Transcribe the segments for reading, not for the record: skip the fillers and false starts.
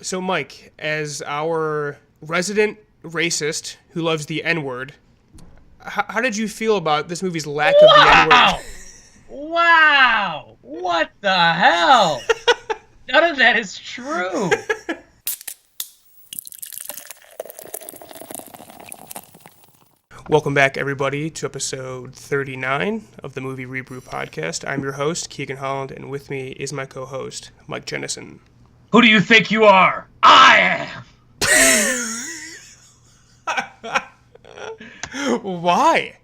So, Mike, as our resident racist who loves the N-word, how did you feel about this movie's lack of the N-word? Wow! What the hell? None of that is true. Welcome back, everybody, to episode 39 of the Movie ReBrew podcast. I'm your host, Keegan Holland, and with me is my co-host, Mike Jennison. Who do you think you are? I am! Why?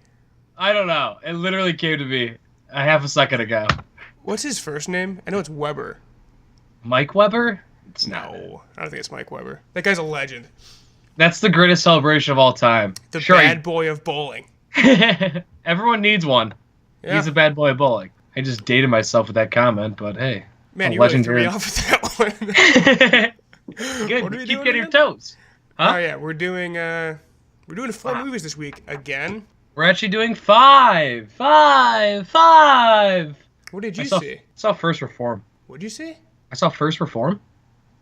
I don't know. It literally came to me a half a second ago. What's his first name? I know it's Weber. Mike Weber? No, I don't think it's Mike Weber. That guy's a legend. That's the greatest celebration of all time. The bad boy of bowling. Everyone needs one. Yeah. He's a bad boy of bowling. I just dated myself with that comment, but hey. Man, you really threw me off with that one. Good. Keep getting your toes. Huh? Oh yeah, we're doing 4 movies this week again. We're actually doing five. What did you see? I saw First Reform. What'd you see? I saw First Reform.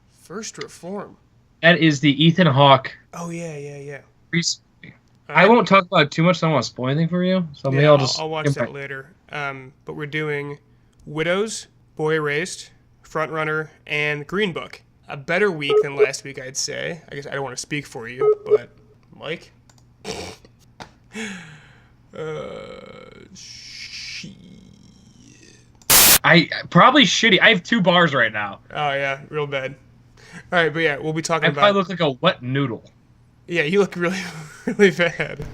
First Reform. That is the Ethan Hawke. Oh yeah. I won't talk about it too much. So I don't want to spoil anything for you. So maybe I'll watch that later. But we're doing Widows, Boy Erased, Frontrunner, and Green Book. A better week than last week, I'd say. I guess I don't want to speak for you, but Mike. I probably shitty. I have 2 bars right now. Oh yeah, real bad. All right, but yeah, we'll be talking about. I probably look like a wet noodle. Yeah, you look really, really bad.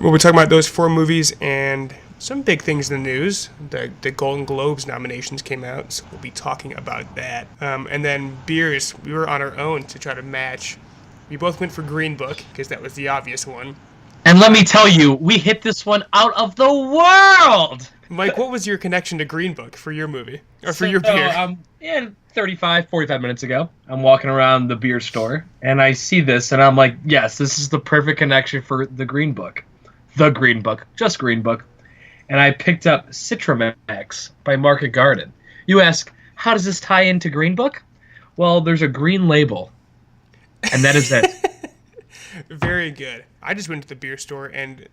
We'll be talking about those 4 movies and some big things in the news. The Golden Globes nominations came out, so we'll be talking about that. And then beers, we were on our own to try to match. We both went for Green Book because that was the obvious one. And let me tell you, we hit this one out of the world. Mike, what was your connection to Green Book for your movie or for your beer? 45 minutes ago, I'm walking around the beer store and I see this and I'm like, yes, this is the perfect connection for the Green Book. The Green Book. Just Green Book. And I picked up Citramax by Market Garden. You ask, how does this tie into Green Book? Well, there's a green label. And that is it. Very good. I just went to the beer store and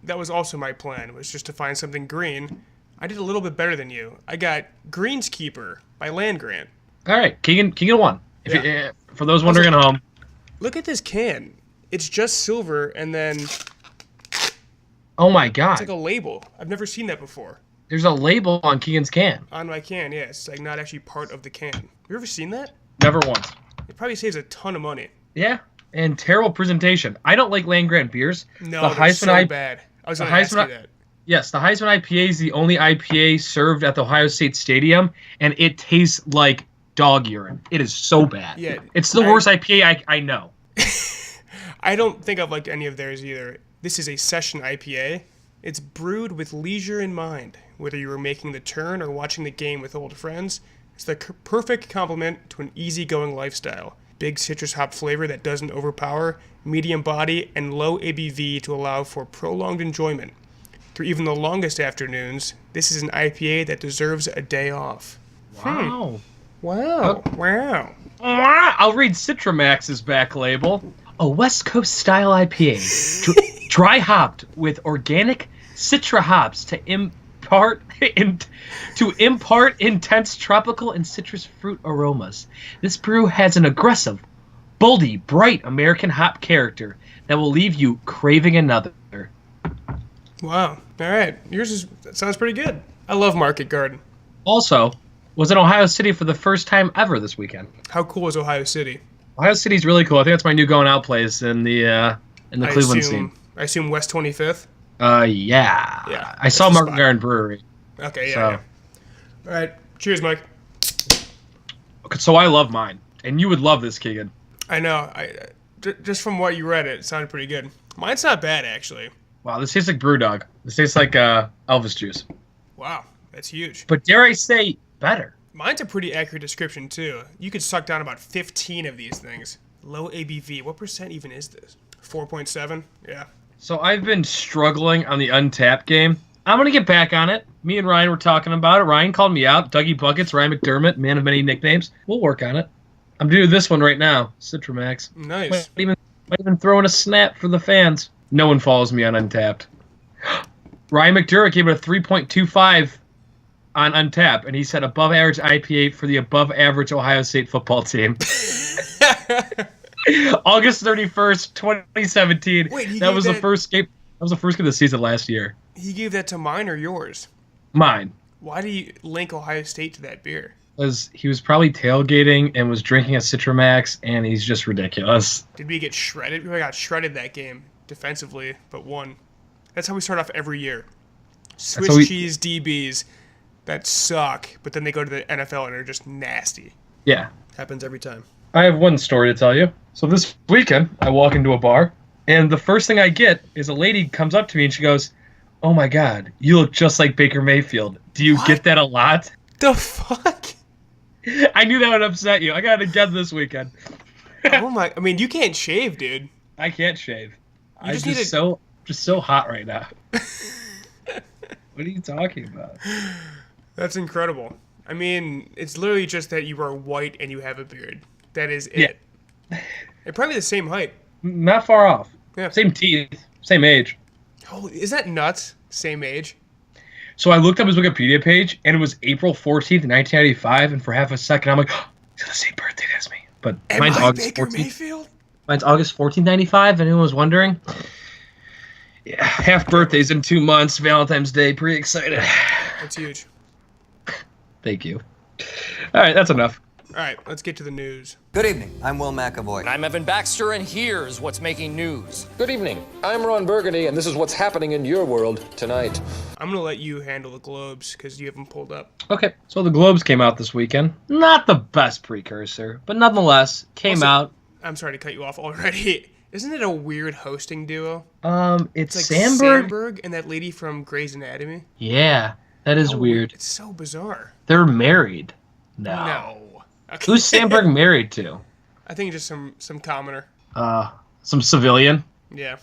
that was also my plan, was just to find something green. I did a little bit better than you. I got Greenskeeper by Land Grant. All right, Keegan won. For those wondering at home. Look at this can. It's just silver and then... Oh my god. It's like a label. I've never seen that before. There's a label on Keegan's can. On my can, yeah. It's like not actually part of the can. Have you ever seen that? Never once. It probably saves a ton of money. Yeah, and terrible presentation. I don't like Land Grant beers. No, they're so bad. I was going to ask you that. Yes, the Heisman IPA is the only IPA served at the Ohio State Stadium, and it tastes like dog urine. It is so bad. Yeah, it's the worst IPA I know. I don't think I've liked any of theirs either. This is a session IPA. It's brewed with leisure in mind. Whether you were making the turn or watching the game with old friends, it's the perfect complement to an easygoing lifestyle. Big citrus hop flavor that doesn't overpower, medium body, and low ABV to allow for prolonged enjoyment. Through even the longest afternoons, this is an IPA that deserves a day off. Wow. Wow. I'll read Citramax's back label. A West Coast style IPA, dry hopped with organic citra hops to impart intense tropical and citrus fruit aromas. This brew has an aggressive, boldy, bright American hop character that will leave you craving another. Wow. All right. Sounds pretty good. I love Market Garden. Also, was in Ohio City for the first time ever this weekend. How cool is Ohio City? Ohio City's really cool. I think that's my new going out place in the Cleveland scene. I assume West 25th? Yeah. I saw Market Garden Brewery. Okay, yeah. All right. Cheers, Mike. Okay, so I love mine. And you would love this, Keegan. I know. Just from what you read, it sounded pretty good. Mine's not bad, actually. Wow, this tastes like BrewDog. This tastes like Elvis juice. Wow, that's huge. But dare I say, better. Mine's a pretty accurate description, too. You could suck down about 15 of these things. Low ABV. What percent even is this? 4.7? Yeah. So I've been struggling on the Untapped game. I'm going to get back on it. Me and Ryan were talking about it. Ryan called me out. Dougie Buckets, Ryan McDermott, man of many nicknames. We'll work on it. I'm doing this one right now. Citramax. Nice. Might even throw in a snap for the fans. No one follows me on Untapped. Ryan McDermott gave it a 3.25 on Untapped, and he said above average IPA for the above average Ohio State football team. August 31st, 2017. Wait, that was the first game. That was the first game of the season last year. He gave that to mine or yours? Mine. Why do you link Ohio State to that beer? Because he was probably tailgating and was drinking a Citramax, and he's just ridiculous. Did we get shredded? We got shredded that game defensively, but won. That's how we start off every year. Swiss cheese DBs that suck, but then they go to the NFL and are just nasty. Yeah. Happens every time. I have one story to tell you. So this weekend, I walk into a bar, and the first thing I get is a lady comes up to me and she goes, "Oh my God, you look just like Baker Mayfield. Do you get that a lot?" The fuck? I knew that would upset you. I got it again this weekend. Oh my! I mean, you can't shave, dude. I can't shave. I'm just just so hot right now. What are you talking about? That's incredible. I mean, it's literally just that you are white and you have a beard. That is it. Yeah. They're probably the same height. Not far off. Yeah. Same teeth, same age. Holy, is that nuts? Same age? So I looked up his Wikipedia page, and it was April 14th, 1995, and for half a second, I'm like, oh, he's got the same birthday as me. But mine's August Baker 14th. Mayfield? Mine's August 14th, 95, anyone was wondering? Yeah, half birthdays in 2 months, Valentine's Day, pretty excited. That's huge. Thank you. All right, that's enough. All right, let's get to the news. Good evening. I'm Will McAvoy. And I'm Evan Baxter, and here's what's making news. Good evening. I'm Ron Burgundy, and this is what's happening in your world tonight. I'm going to let you handle the Globes because you have them pulled up. Okay, so the Globes came out this weekend. Not the best precursor, but nonetheless, came out. I'm sorry to cut you off already. Isn't it a weird hosting duo? It's like Sandberg and that lady from Grey's Anatomy. Yeah, that is weird. It's so bizarre. They're married. No. Okay. Who's Sandberg married to? I think just some commoner. Some civilian? Yeah.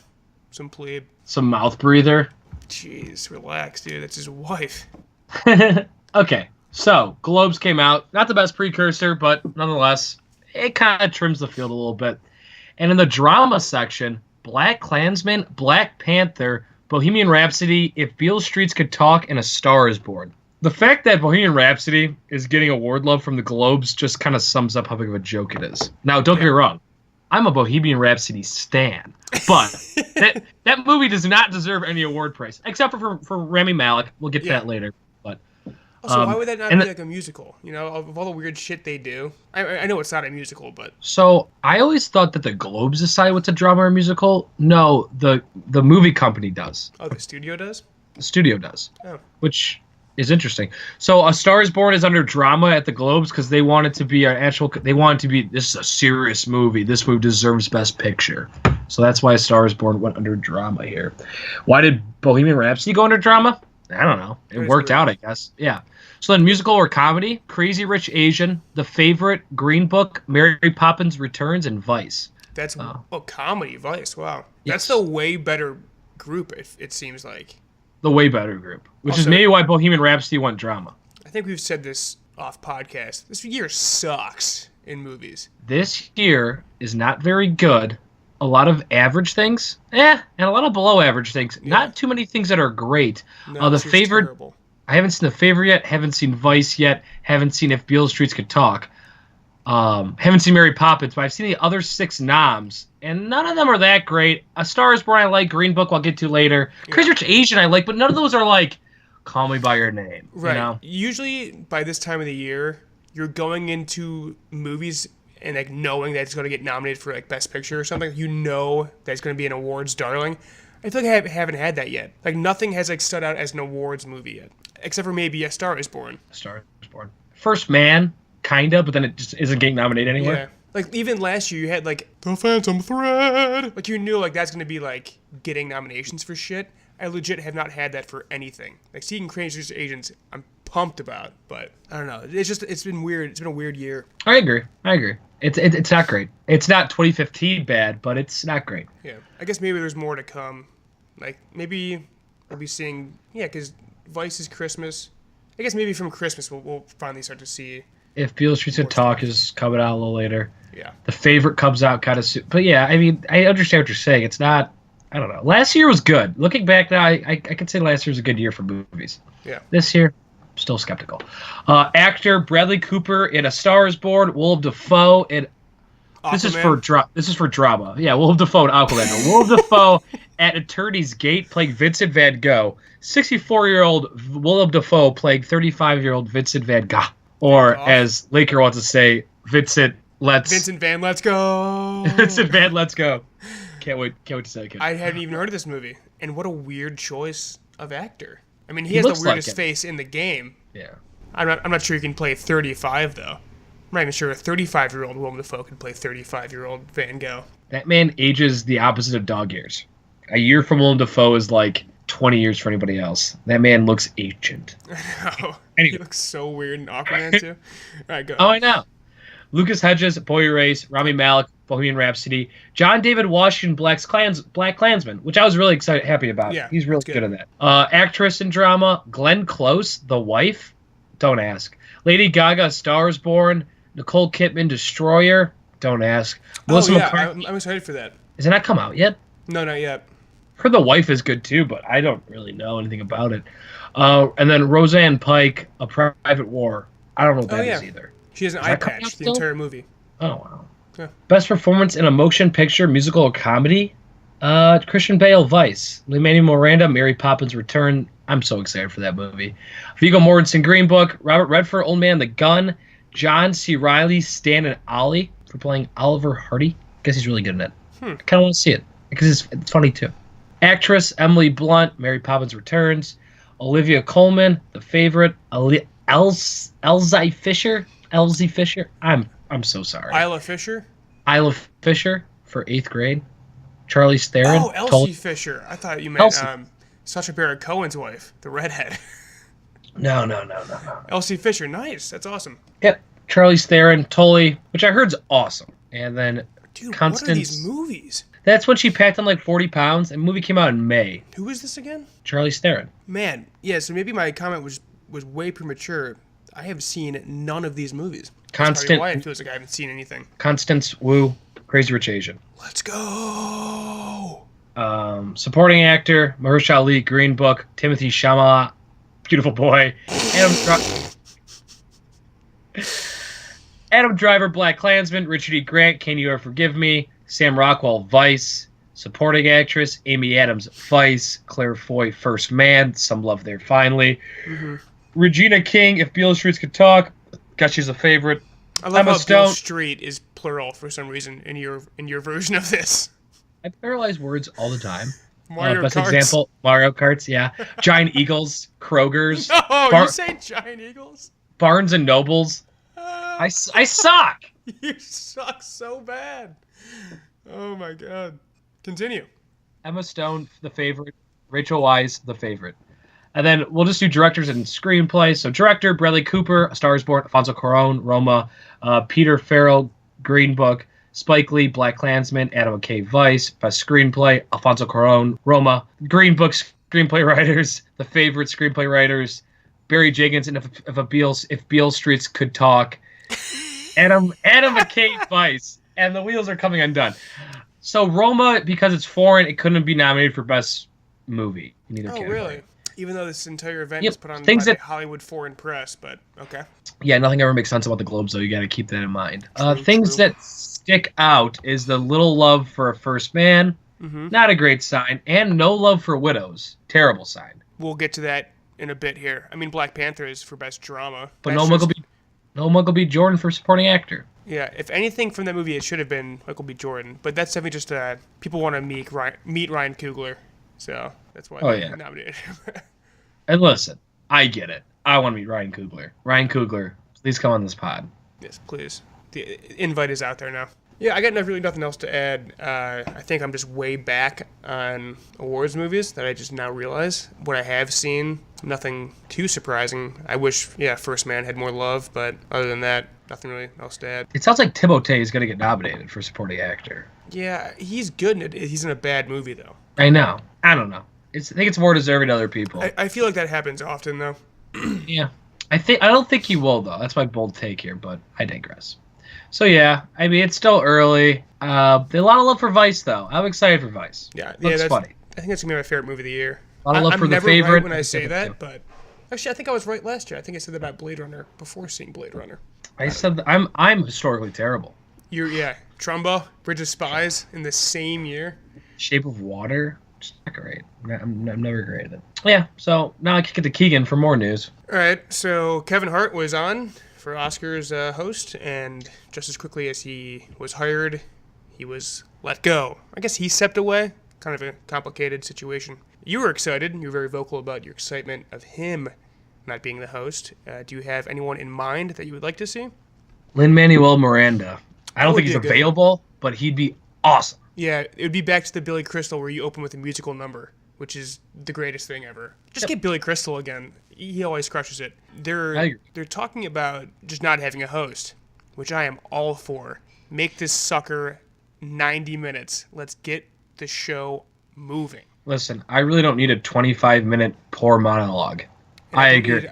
Some plebe. Some mouth breather? Jeez, relax, dude. That's his wife. Okay, so Globes came out. Not the best precursor, but nonetheless, it kind of trims the field a little bit. And in the drama section, Black Klansman, Black Panther, Bohemian Rhapsody, If Beale Streets Could Talk, and A Star Is Born. The fact that Bohemian Rhapsody is getting award love from the Globes just kind of sums up how big of a joke it is. Now, don't get me wrong. I'm a Bohemian Rhapsody stan, but that movie does not deserve any award praise, except for Rami Malek. We'll get to that later. But also, why would that not be like a musical? You know, of all the weird shit they do. I know it's not a musical, but so I always thought that the Globes decide what's a drama or musical. No, the movie company does. Oh, the studio does? The studio does. Oh. Which is interesting. So A Star Is Born is under drama at the Globes because they want it to be an actual. They want it to be, this is a serious movie. This movie deserves Best Picture. So that's why A Star Is Born went under drama here. Why did Bohemian Rhapsody go under drama? I don't know. It worked out, I guess. Yeah. So then musical or comedy, Crazy Rich Asian, The Favorite, Green Book, Mary Poppins Returns, and Vice. That's comedy, Vice. Wow. Yes. That's the way better group, it seems like. The way better group, which Also, is maybe why Bohemian Rhapsody went drama. I think we've said this off podcast. This year sucks in movies. This year is not very good. A lot of average things, and a lot of below average things. Yeah. Not too many things that are great. No, The Favorite, terrible. I haven't seen The Favorite yet. Haven't seen Vice yet. Haven't seen If Beale Streets Could Talk. Haven't seen Mary Poppins, but I've seen the other 6 noms, and none of them are that great. A Star Is Born I like. Green Book I'll get to later. Yeah. Crazy Rich Asian I like, but none of those are like Call Me By Your Name. Right. You know? Usually by this time of the year, you're going into movies and like knowing that it's going to get nominated for like Best Picture or something. You know that it's going to be an awards darling. I feel like I haven't had that yet. Like nothing has like stood out as an awards movie yet, except for maybe A Star Is Born. A Star Is Born. First Man. Kinda, but then it just isn't getting nominated anywhere. Yeah. Like, even last year, you had, like, The Phantom Thread. Like, you knew, like, that's going to be, like, getting nominations for shit. I legit have not had that for anything. Like, seeing Crazy Rich Asians, I'm pumped about, but I don't know. It's been weird. It's been a weird year. I agree. It's not great. It's not 2015 bad, but it's not great. Yeah. I guess maybe there's more to come. Like, maybe we'll be seeing, because Vice is Christmas. I guess maybe from Christmas we'll finally start to see If Beale Streets Could Talk is coming out a little later. Yeah. The Favorite comes out kind of soon. But yeah, I mean, I understand what you're saying. It's not, I don't know. Last year was good. Looking back now, I can say last year was a good year for movies. Yeah. This year, still skeptical. Actor Bradley Cooper in A Star Is Born, Willem Dafoe in This is for drama. Yeah, Willem Dafoe and Aquaman. Willem Dafoe at Attorney's Gate playing Vincent Van Gogh. 64-year-old Willem Dafoe playing 35-year-old Vincent Van Gogh. Or as Laker wants to say, Vincent Van, let's go. Vincent Van, let's go. Can't wait to say it. I hadn't even heard of this movie. And what a weird choice of actor. I mean, he has the weirdest face in the game. Yeah. I'm not sure he can play 35, though. I'm not even sure a 35-year-old Willem Dafoe can play 35-year-old Van Gogh. That man ages the opposite of dog years. A year from Willem Dafoe is like 20 years for anybody else. That man looks ancient. I know. Anyway. He looks so weird in Aquaman, too. All right, go. Oh, I know. Lucas Hedges, Boy Erase, Rami Malek, Bohemian Rhapsody, John David Washington, Black Klansman, which I was really happy about. Yeah, he's really good in that. Actress in drama, Glenn Close, The Wife, don't ask. Lady Gaga, Star Is Born, Nicole Kidman, Destroyer, don't ask. Melissa McCarthy. I'm excited for that. Has it not come out yet? No, not yet. Heard The Wife is good too, but I don't really know anything about it. And then Roseanne Pike, A Private War. I don't know what that is either. She has an eye patch the entire movie. Oh, wow. Yeah. Best performance in a motion picture, musical, or comedy? Christian Bale, Vice. Lin-Manuel Miranda, Mary Poppins Return. I'm so excited for that movie. Viggo Mortensen, Green Book. Robert Redford, Old Man the Gun. John C. Reilly, Stan and Ollie for playing Oliver Hardy. Guess he's really good in it. I kind of want to see it because it's funny too. Actress Emily Blunt, Mary Poppins Returns. Olivia Colman, The Favorite. Elsie Fisher. I'm so sorry. Isla Fisher for 8th grade. Charlize Theron. Oh, Elsie Fisher. I thought you meant Sacha Baron Cohen's wife, the redhead. No. Elsie Fisher, nice. That's awesome. Yep. Charlize Theron, Tully, which I heard's awesome. And then Constance. What are these movies? That's when she packed on like 40 pounds. And the movie came out in May. Who is this again? Charlize Theron. Man, yeah. So maybe my comment was way premature. I have seen none of these movies. That's probably why it feels like I haven't seen anything. Constance Wu, Crazy Rich Asian. Let's go. Supporting actor, Mahershala Ali, Green Book, Timothy Chalamet, Beautiful Boy, Adam Driver, Black Klansman, Richard E. Grant, Can You Ever Forgive Me, Sam Rockwell, Vice, supporting actress, Amy Adams, Vice, Claire Foy, First Man, Some Love There Finally, Regina King, If Beale Streets Could Talk, guess she's a favorite. I love how Beale Street is plural for some reason in your version of this. I paralyze words all the time. Mario best Karts. Example, Mario Karts, yeah. Giant Eagles, Kroger's. No, you say Giant Eagles? Barnes and Nobles. I suck. You suck so bad. Oh my god. Continue. Emma Stone, The Favorite. Rachel Weisz, The Favorite. And then we'll just do directors and screenplays. So director, Bradley Cooper, A Star Is Born, Alfonso Cuarón, Roma, Peter Farrell, Green Book, Spike Lee, Black Klansman, Adam McKay, Vice, Best Screenplay, Alfonso Cuarón, Roma, Green Book screenplay writers, The Favorite screenplay writers, Barry Jenkins, and if Beale Streets Could Talk, Adam McKay, Vice, and the wheels are coming undone. So Roma, because it's foreign, it couldn't be nominated for Best Movie in either category. Really? Even though this entire event is put on by the Hollywood Foreign Press, but okay. Yeah, nothing ever makes sense about the Globes, though. You got to keep that in mind. Things that stick out is the Little Love for a First Man, not a great sign, and No Love for Widows, terrible sign. We'll get to that in a bit here. I mean, Black Panther is for Best Drama. But no Michael B. Jordan for Supporting Actor. Yeah, if anything from that movie, it should have been Michael B. Jordan. But that's definitely just people want to meet Ryan Coogler, so that's why they nominated him. And listen, I get it. I want to meet Ryan Coogler. Ryan Coogler, please come on this pod. Yes, please. The invite is out there now. Yeah, I got really nothing else to add. I think I'm just way back on awards movies that I just now realize. What I have seen, nothing too surprising. I wish, First Man had more love, but other than that, nothing really else to add. It sounds like Timothée is going to get nominated for Supporting Actor. Yeah, he's good in it. He's in a bad movie, though. I know. I don't know. I think it's more deserving to other people. I feel like that happens often, though. Yeah. I don't think he will though. That's my bold take here, but I digress. So yeah, I mean it's still early. A lot of love for Vice though. I'm excited for Vice. Looks that's funny. I think that's gonna be my favorite movie of the year. A lot of love I'm for the never favorite. right when I say that, but actually, I think I was right last year. I think I said that about Blade Runner before seeing Blade Runner. I said that I'm historically terrible. Trumbo, Bridge of Spies in the same year. Shape of Water, it's not great. I'm never great at it. Yeah, so now I kick it to Keegan for more news. All right, so Kevin Hart was on for Oscars host, and just as quickly as he was hired, he was let go. I guess he stepped away. Kind of a complicated situation. You were excited. You were very vocal about your excitement of him not being the host. Do you have anyone in mind that you would like to see? Lin-Manuel Miranda. I don't would think he's be a good available, but he'd be awesome. Yeah, it would be back to the Billy Crystal where you open with a musical number, which is the greatest thing ever. Just get Billy Crystal again. He always crushes it. They're talking about just not having a host, which I am all for. Make this sucker 90 minutes. Let's get the show moving. Listen, I really don't need a 25-minute poor monologue. I agree.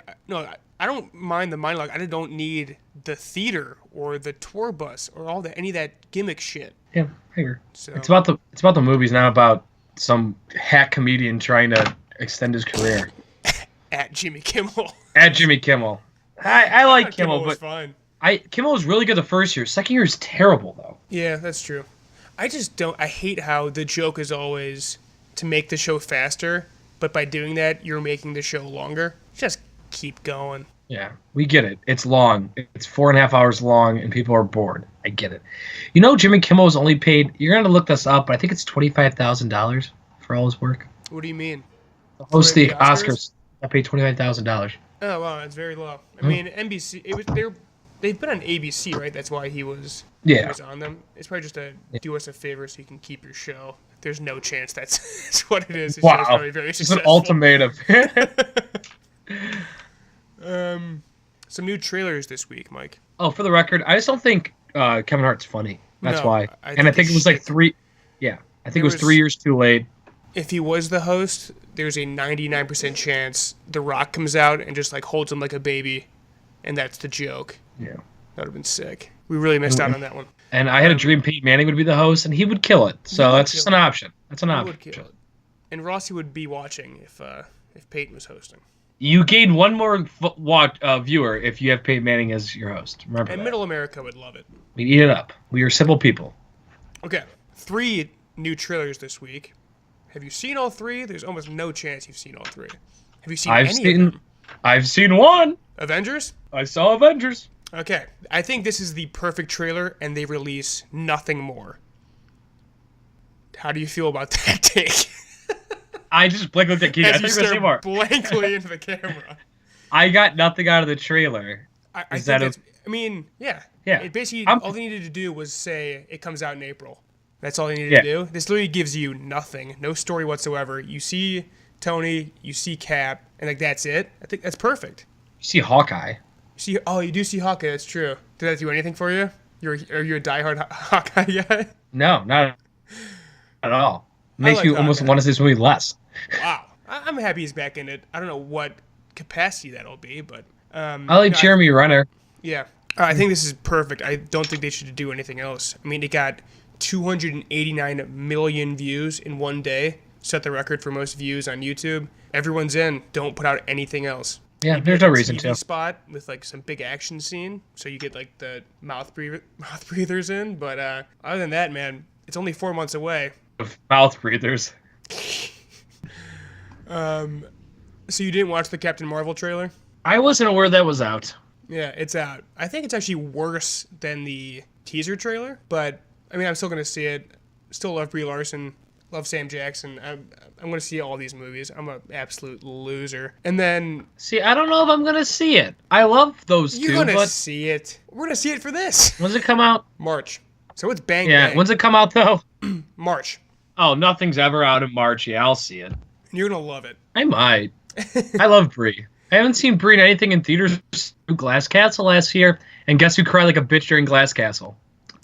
I don't mind the monologue. I don't need the theater or the tour bus or any of that gimmick shit. Yeah, I agree. So, it's about the movies, not about some hack comedian trying to extend his career. At Jimmy Kimmel. At Jimmy Kimmel. I like Kimmel, was but fine. Kimmel was really good the first year. Second year is terrible though. Yeah, that's true. I hate how the joke is always to make the show faster, but by doing that, you're making the show longer. Just keep going. Yeah, we get it. It's long. It's 4.5 hours long, and people are bored. I get it. You know, Jimmy Kimmel was only paid. You're gonna look this up, but I think it's $25,000 for all his work. What do you mean? The host of the Oscars, I paid $25,000. Oh wow, that's very low. I mean, NBC. They've been on ABC, right? That's why he was. Yeah. He was on them. It's probably just to do us a favor so you can keep your show. There's no chance that's what it is. His show's probably very it's an successful. ultimatum. Some new trailers this week, Mike. Oh, for the record, I just don't think Kevin Hart's funny. That's why. I think it was like 3. Yeah, I think it was 3 years too late. If he was the host, there's a 99% chance The Rock comes out and just like holds him like a baby, and that's the joke. Yeah, that would have been sick. We really missed out on that one. And I had a dream Peyton Manning would be the host, and he would kill it. So that's just an option. That's an option. Would kill it. And Rossi would be watching if Peyton was hosting. You gain one more viewer if you have Peyton Manning as your host. Remember and that. Middle America would love it. We eat it up. We are simple people. Okay, 3 new trailers this week. Have you seen all 3? There's almost no chance you've seen all 3. Have you seen any of them? I've seen one. Avengers? I saw Avengers. Okay, I think this is the perfect trailer, and they release nothing more. How do you feel about that take? I just blankly looked at Keegan. As you stare blankly into the camera. I got nothing out of the trailer. I think that's... I mean, yeah. Yeah. It basically, all they needed to do was say it comes out in April. That's all they needed to do. This literally gives you nothing. No story whatsoever. You see Tony, you see Cap, and like that's it. I think that's perfect. You see Hawkeye. You do see Hawkeye, that's true. Did that do anything for you? Are you a diehard Hawkeye guy? No, not at all. Makes like you almost Hawkeye. want to see this movie less. Wow. I'm happy he's back in it. I don't know what capacity that'll be, but... I like Jeremy Renner. Yeah. I think this is perfect. I don't think they should do anything else. I mean, it got 289 million views in one day. Set the record for most views on YouTube. Everyone's in. Don't put out anything else. Yeah, there's no reason to. Spot with like some big action scene, so you get like the mouth breathers in. But other than that, man, it's only 4 months away. Mouth breathers. So you didn't watch the Captain Marvel trailer? I wasn't aware that was out. Yeah, it's out. I think it's actually worse than the teaser trailer, but I mean, I'm still gonna see it. Still love Brie Larson. Love Sam Jackson. I'm going to see all these movies. I'm an absolute loser. And then... See, I don't know if I'm going to see it. I love those two, You're going to see it. We're going to see it for this. When's it come out? March. So it's bang Yeah, when's it come out, though? March. Oh, nothing's ever out in March. Yeah, I'll see it. And you're going to love it. I might. I love Brie. I haven't seen Brie in anything in theaters. Glass Castle last year. And guess who cried like a bitch during Glass Castle?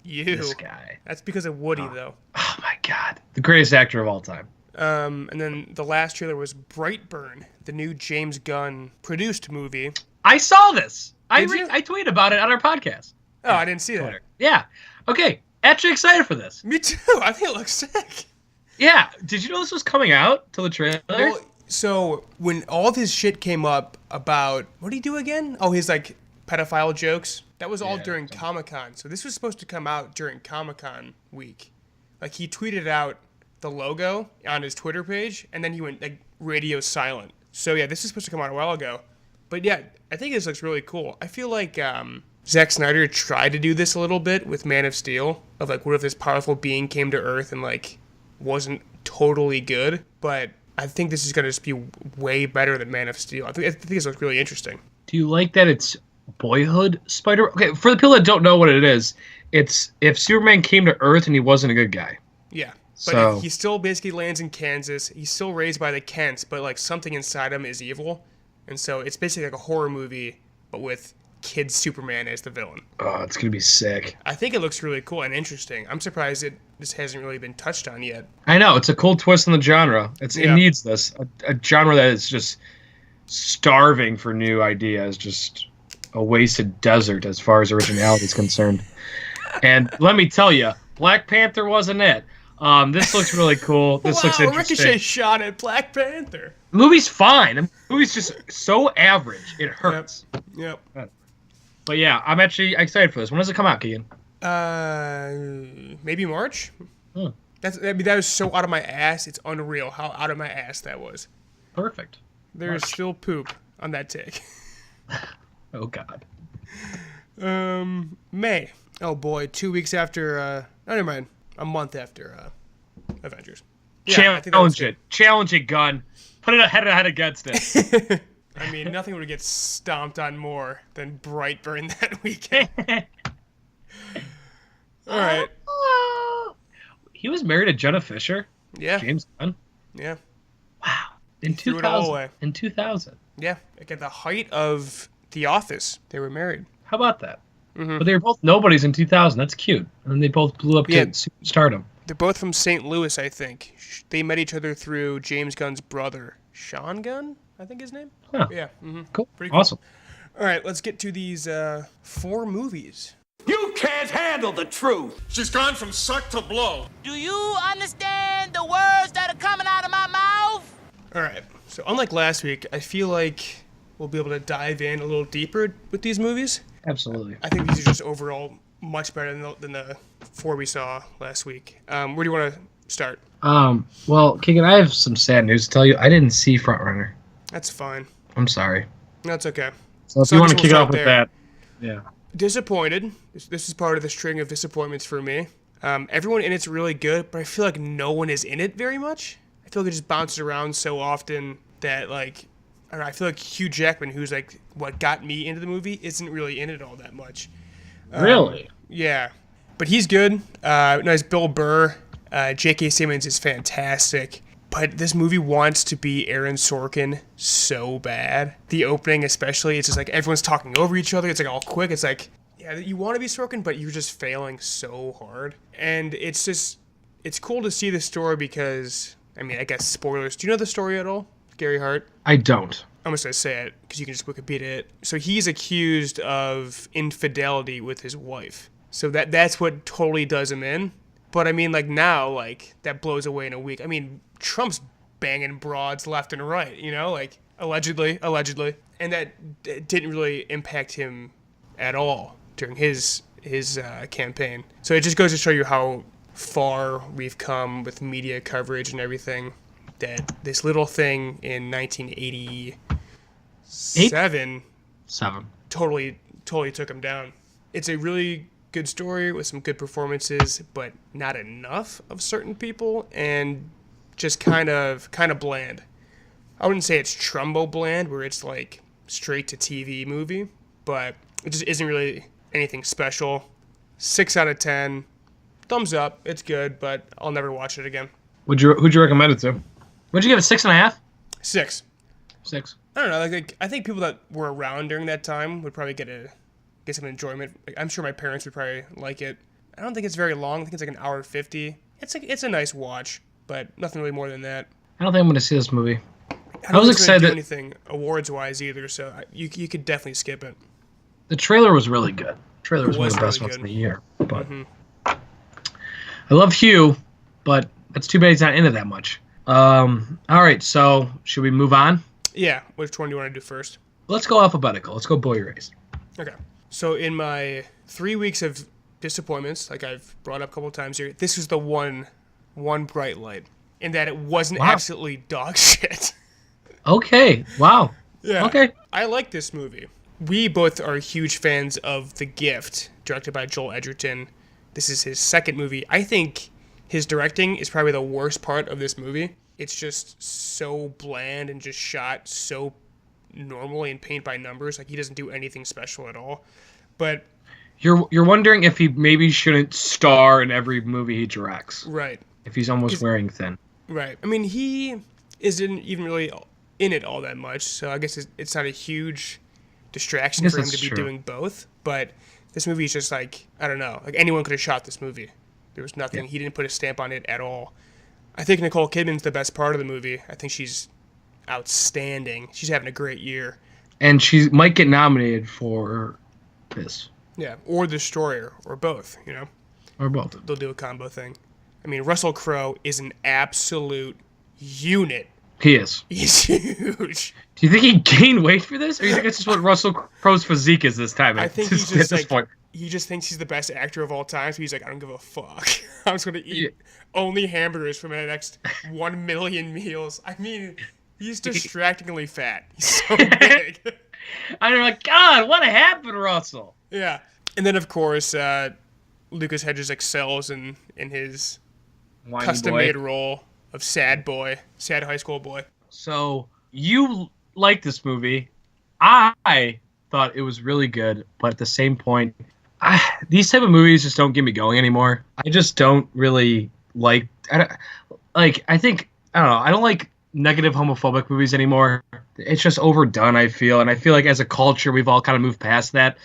You. This guy. That's because of Woody, though. Oh, my God. The greatest actor of all time. And then the last trailer was Brightburn, the new James Gunn produced movie. I saw this. I Did you? tweeted about it on our podcast. Oh, I didn't see that. Yeah. Okay. Actually excited for this. Me too. I think it looks sick. Yeah. Did you know this was coming out till the trailer? Well, so when all this shit came up about what did he do again? Oh, his like pedophile jokes. That was all Yeah, during Comic-Con. So this was supposed to come out during Comic-Con week. Like he tweeted out the logo on his Twitter page, and then he went like radio silent. So yeah, this is supposed to come out a while ago. But yeah, I think this looks really cool. I feel like Zack Snyder tried to do this a little bit with Man of Steel, of like what if this powerful being came to Earth and like wasn't totally good, but I think this is going to just be way better than Man of Steel. I think this looks really interesting. Do you like that it's Boyhood Spider? Okay, for the people that don't know what it is, it's if Superman came to Earth and he wasn't a good guy. Yeah. But So he still basically lands in Kansas. He's still raised by the Kents, but like something inside him is evil. And so it's basically like a horror movie, but with kid Superman as the villain. oh, it's gonna be sick. I think it looks really cool and interesting. I'm surprised this hasn't really been touched on yet. I know it's a cool twist in the genre. It Yeah. needs this a genre that is just starving for new ideas, just a wasted desert as far as originality is concerned. And let me tell you, Black Panther wasn't it. This looks really cool. This looks interesting. Ricochet shot at Black Panther. The movie's fine. The movie's just so average. It hurts. Yep. But yeah, I'm actually excited for this. When does it come out, Keegan? Maybe March. Hmm. That was so out of my ass. It's unreal how out of my ass that was. Perfect. There is still poop on that take. Oh God. May. Oh boy, 2 weeks after. Oh, never mind. A month after Avengers. Yeah, I think that was Challenge it. Challenge it, gun. Put it head against it. I mean, nothing would get stomped on more than Brightburn that weekend. All right. He was married to Jenna Fisher. Yeah. James Gunn. Yeah. Wow. In threw it all 2000. away. In 2000. Yeah. Like at the height of The Office, they were married. How about that? But they were both nobodies in 2000. That's cute. And then they both blew up Yeah. to stardom. They're both from St. Louis, I think. They met each other through James Gunn's brother, Sean Gunn, I think his name. Huh. Yeah. Cool. Pretty cool. Awesome. All right, let's get to these 4 movies. You can't handle the truth. She's gone from suck to blow. Do you understand the words that are coming out of my mouth? All right. So unlike last week, I feel like we'll be able to dive in a little deeper with these movies. Absolutely. I think these are just overall much better than the 4 we saw last week. Where do you want to start? Well, Keegan, I have some sad news to tell you. I didn't see Frontrunner. That's fine. I'm sorry. That's okay. So if So you I want to guess kick it we'll off with start that. Yeah. Disappointed. This is part of the string of disappointments for me. Everyone in it's really good, but I feel like no one is in it very much. I feel like it just bounces around so often that, like, I don't know, I feel like Hugh Jackman, who's like what got me into the movie, isn't really in it all that much. Really? Yeah, but he's good. Nice Bill Burr. J.K. Simmons is fantastic. But this movie wants to be Aaron Sorkin so bad. The opening especially, it's just like everyone's talking over each other. It's like all quick. It's like, yeah, you want to be Sorkin, but you're just failing so hard. And it's cool to see the story because, I mean, I guess spoilers. Do you know the story at all? Gary Hart? I don't. I'm just going to say it because you can just Wikipedia it. So he's accused of infidelity with his wife. So that's what totally does him in. But I mean, like now, like that blows away in a week. I mean, Trump's banging broads left and right, you know, like allegedly. And that didn't really impact him at all during his campaign. So it just goes to show you how far we've come with media coverage and everything. That this little thing in 1987 totally took him down. It's a really good story with some good performances, but not enough of certain people, and just kind of bland. I wouldn't say it's Trumbo bland, where it's like straight to TV movie, but it just isn't really anything special. 6 out of 10, thumbs up. It's good, but I'll never watch it again. Who'd you recommend it to? Would you give it 6.5? 6. 6. I don't know. Like I think people that were around during that time would probably get some enjoyment. Like, I'm sure my parents would probably like it. I don't think it's very long. I think it's like an hour 50. It's a nice watch, but nothing really more than that. I don't think I'm going to see this movie. I was don't think it's gonna excited do that- anything awards-wise either, so you could definitely skip it. The trailer was really good. The trailer was one of the was best really ones of good. the year. But I love Hugh, but that's too bad he's not into that much. All right, so should we move on? Yeah, which one do you want to do first? Let's go alphabetical. Let's go Boy Erased. Okay. So in my 3 weeks of disappointments, like I've brought up a couple times here, this was the one bright light, in that it wasn't Wow. absolutely dog shit. Okay. Wow. Yeah. Okay. I like this movie. We both are huge fans of The Gift, directed by Joel Edgerton. This is his second movie. I think his directing is probably the worst part of this movie. It's just so bland and just shot so normally and paint by numbers. Like, he doesn't do anything special at all. But You're wondering if he maybe shouldn't star in every movie he directs. right. If he's almost wearing thin. Right. I mean, he isn't even really in it all that much, so I guess it's not a huge distraction I guess for him to that's be true. doing both. But this movie is just like, I don't know, like anyone could have shot this movie. There was nothing. Yeah. He didn't put a stamp on it at all. I think Nicole Kidman's the best part of the movie. I think she's outstanding. She's having a great year. And she might get nominated for this. Yeah, or Destroyer, or both, you know? Or both. They'll do a combo thing. I mean, Russell Crowe is an absolute unit. He is. He's huge. Do you think he gained weight for this? Or do you think it's just what Russell Crowe's physique is this time? I think at he's just this like, point? he just thinks he's the best actor of all time, so he's like, I don't give a fuck. I'm just gonna eat only hamburgers for my next 1 million meals. I mean, he's distractingly fat. He's so big. And you're like, God, what happened, Russell? Yeah. And then, of course, Lucas Hedges excels in his Whiny custom-made boy. role of sad high school boy. So you like this movie. I thought it was really good, but at the same point, these type of movies just don't get me going anymore. I just don't really like. I don't know. I don't like negative homophobic movies anymore. It's just overdone, I feel, and I feel like as a culture we've all kind of moved past that.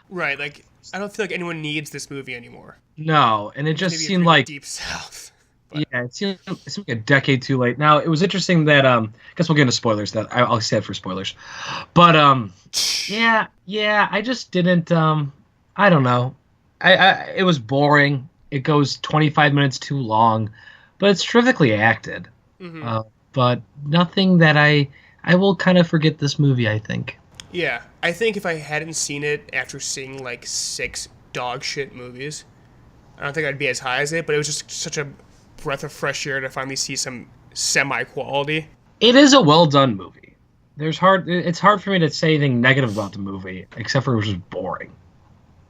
Right, like, I don't feel like anyone needs this movie anymore. No, and it just Maybe seemed it's like Deep South. yeah, it seemed like a decade too late. Now, it was interesting that I guess we'll get into spoilers. That I'll save for spoilers. But yeah, I just didn't I don't know. It was boring. It goes 25 minutes too long, but it's terrifically acted. But nothing that I will kind of forget this movie, I think. Yeah, I think if I hadn't seen it after seeing like 6 dog shit movies, I don't think I'd be as high as it, but it was just such a breath of fresh air to finally see some semi-quality. It is a well done movie. It's hard for me to say anything negative about the movie, except for it was just boring.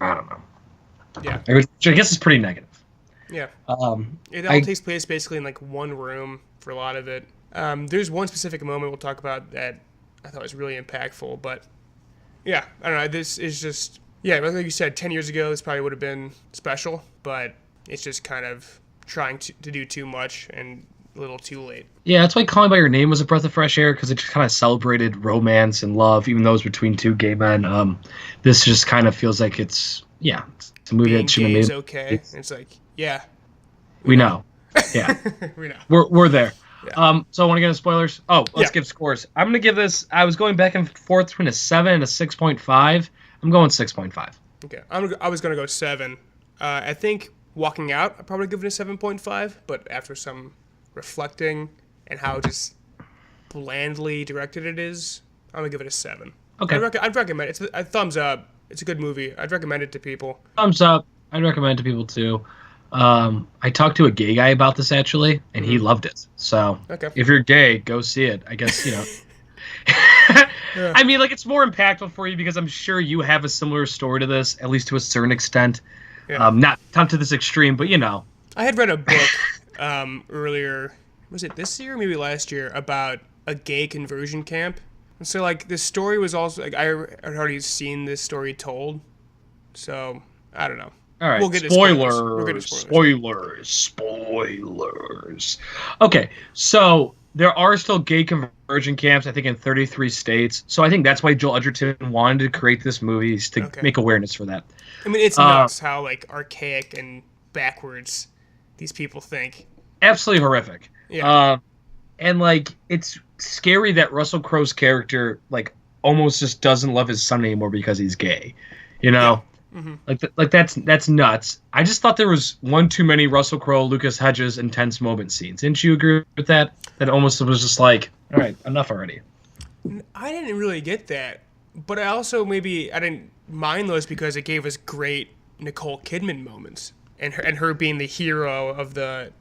I don't know. Yeah. Which I guess is pretty negative. Yeah. It all takes place basically in like one room for a lot of it. There's one specific moment we'll talk about that I thought was really impactful, but yeah, I don't know. This is just, yeah, like you said, 10 years ago, this probably would have been special, but it's just kind of trying to do too much and a little too late. Yeah, that's why Call Me By Your Name was a breath of fresh air, because it just kind of celebrated romance and love, even though it was between two gay men. This just kind of feels like it's a movie Being that should have gay made. is okay. It's like, yeah, We know. Yeah. we know. We're there. Yeah. So I want to get into spoilers. Oh, let's Yeah. give scores. I'm going to give this, I was going back and forth between a 7 and a 6.5. I'm going 6.5. Okay, I was gonna go 7. I think walking out, I'd probably give it a 7.5. But after some reflecting and how just blandly directed it is, I'm gonna give it a 7. Okay. I'd recommend it. It's a thumbs up. It's a good movie. I'd recommend it to people. Thumbs up. I'd recommend it to people too. I talked to a gay guy about this actually, and he loved it. So Okay. if you're gay, go see it. I guess, you know. I mean, like, it's more impactful for you because I'm sure you have a similar story to this, at least to a certain extent. Yeah. Not to this extreme, but you know. I had read a book earlier. Was it this year, or maybe last year, about a gay conversion camp? And so, like, this story was also like I had already seen this story told. So I don't know. All right, We'll get to spoilers. spoilers. We'll get to Spoilers. Okay, so there are still gay conversion camps, I think, in 33 states. So I think that's why Joel Edgerton wanted to create this movie, is to make awareness for that. I mean, it's nuts how like archaic and backwards these people think. Absolutely horrific. Yeah. And like, it's scary that Russell Crowe's character like almost just doesn't love his son anymore because he's gay. You know, like that's nuts. I just thought there was one too many Russell Crowe, Lucas Hedges intense moment scenes. Didn't you agree with that? That almost was just like, all right, enough already. I didn't really get that, but I also I didn't mind those because it gave us great Nicole Kidman moments and her being the hero of the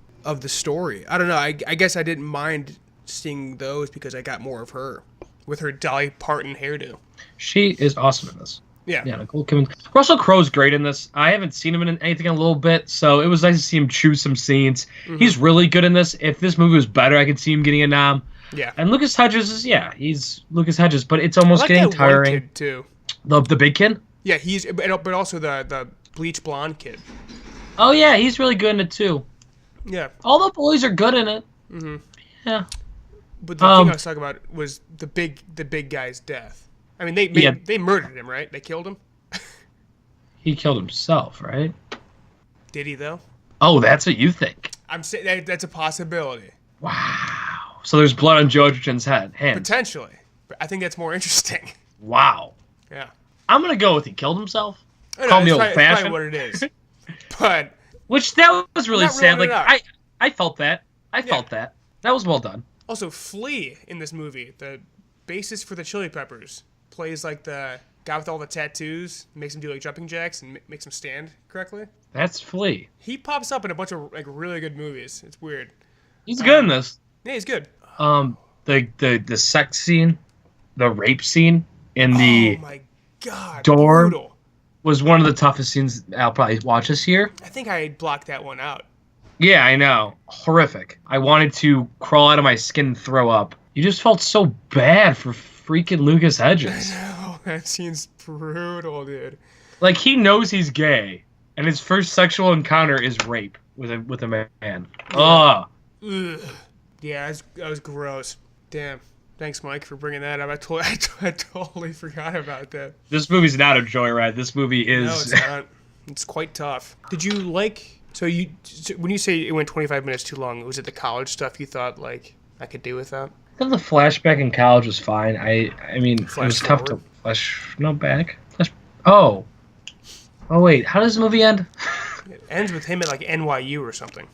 story. I don't know. I guess I didn't mind seeing those because I got more of her with her Dolly Parton hairdo. She is awesome in this. Yeah. Yeah, Nicole Kidman. Russell Crowe's great in this. I haven't seen him in anything in a little bit, so it was nice to see him choose some scenes. He's really good in this. If this movie was better, I could see him getting a nom. Yeah. And Lucas Hedges is, he's Lucas Hedges, but it's almost getting that one tiring. kid too. The big kid? Yeah, but also the bleach blonde kid. Oh yeah, he's really good in it too. Yeah. All the boys are good in it. Yeah. But the thing I was talking about was the big guy's death. I mean, they murdered him, right? They killed him. He killed himself, right? Did he though? Oh, that's what you think. I'm saying that's a possibility. Wow. So there's blood on Joe Edgerton's hands. Potentially, but I think that's more interesting. Wow. Yeah. I'm gonna go with he killed himself. I know, Call me it's old-fashioned. probably what it is. But Which that was really not sad. ruling Like it out. I felt that. I felt that. That was well done. also, Flea in this movie, the bassist for the Chili Peppers, plays like the guy with all the tattoos, makes him do like jumping jacks and makes him stand correctly. That's Flea. He pops up in a bunch of like really good movies. It's weird. He's good in this. Yeah, he's good. The sex scene, the rape scene in the Oh my god, dorm brutal. was one of the toughest scenes I'll probably watch this year. I think I blocked that one out. Yeah, I know. Horrific. I wanted to crawl out of my skin and throw up. You just felt so bad for freaking Lucas Hedges. Oh, that scene's brutal, dude. Like, he knows he's gay, and his first sexual encounter is rape with a man. Ugh. Ugh. Yeah, that was gross. Damn. Thanks, Mike, for bringing that up. I totally forgot about that. This movie's not a joyride. This movie is... No, it's not. It's quite tough. Did you like... So when you say it went 25 minutes too long, was it the college stuff you thought, like, I could do without? I thought the flashback in college was fine. I mean, it was tough to... back? Oh, wait. How does the movie end? It ends with him at, like, NYU or something.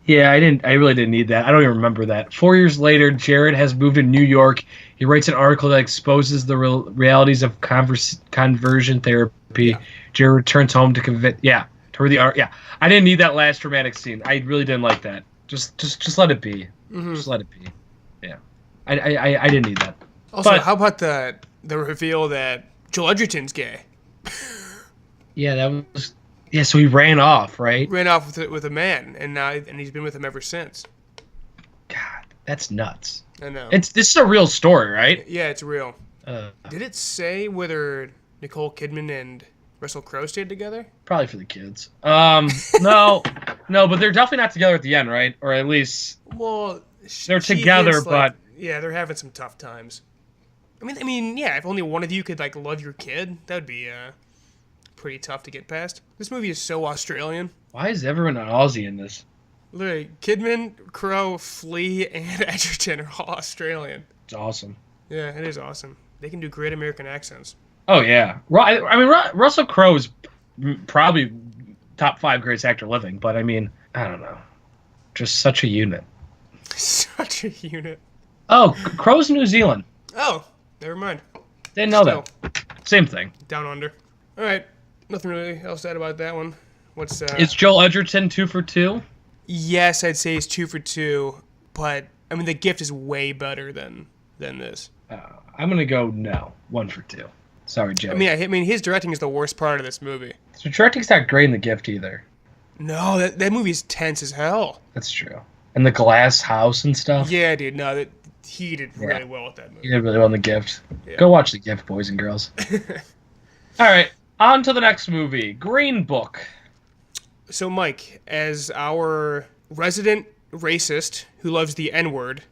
Yeah, I really didn't need that. I don't even remember that. 4 years later, Jared has moved to New York. He writes an article that exposes the realities of conversion therapy. Yeah. Jared returns home to convince. Yeah, to read the art. Yeah, I didn't need that last dramatic scene. I really didn't like that. Just let it be. Mm-hmm. Just let it be. Yeah, I didn't need that. Also, how about the reveal that Joel Edgerton's gay? Yeah, that was. Yeah, so he ran off, right? Ran off with a man, and he's been with him ever since. God, that's nuts. I know. This is a real story, right? Yeah, it's real. Did it say whether Nicole Kidman and Russell Crowe stayed together? Probably for the kids. No, but they're definitely not together at the end, right? Or at least, well, they're together, but yeah, they're having some tough times. I mean, yeah. If only one of you could like love your kid, that would be pretty tough to get past. This movie is so Australian. Why is everyone an Aussie in this? Literally, Kidman, Crowe, Flea, and Edgerton are all Australian. It's awesome. Yeah, it is awesome. They can do great American accents. Oh, yeah. I mean, Russell Crowe is probably top 5 greatest actor living, but I mean, I don't know. Just such a unit. Such a unit. Oh, Crowe's New Zealand. Oh, never mind. Didn't know that. Same thing. Down under. All right. Nothing really else to add about that one. Is Joel Edgerton 2 for 2? Yes, I'd say he's 2 for 2, but I mean the gift is way better than this. I'm gonna go no, 1 for 2. Sorry, Joe. I mean his directing is the worst part of this movie. So directing's not great in The Gift either. No, that movie's tense as hell. That's true. And the glass house and stuff. Yeah, dude. No, he did really well with that movie. He did really well in The Gift. Yeah. Go watch The Gift, boys and girls. All right, on to the next movie, Green Book. So, Mike, as our resident racist who loves the N-word,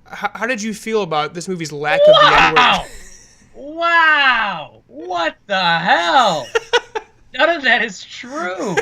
how did you feel about this movie's lack of the N-word? Wow! What the hell? None of that is true.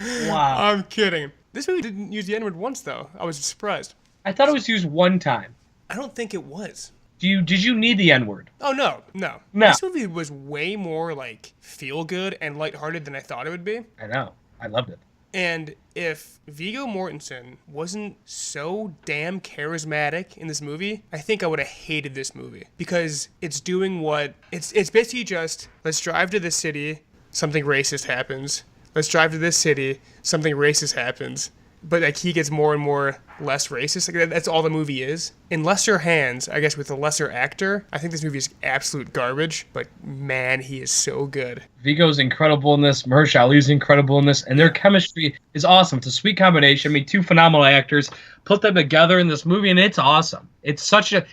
Wow. I'm kidding. This movie didn't use the N-word once, though. I was surprised. I thought it was used one time. I don't think it was. Did you need the N-word? Oh, no. No. This movie was way more, like, feel-good and lighthearted than I thought it would be. I know. I loved it. And if Viggo Mortensen wasn't so damn charismatic in this movie, I think I would have hated this movie. Because it's doing what... It's basically just, let's drive to this city, something racist happens. Let's drive to this city, something racist happens. But like he gets more and more less racist. Like that's all the movie is. In lesser hands, I guess with a lesser actor, I think this movie is absolute garbage. But man, he is so good. Viggo's incredible in this. Mahershala Ali's incredible in this, and their chemistry is awesome. It's a sweet combination. I mean, two phenomenal actors put them together in this movie, and it's awesome. It's such a.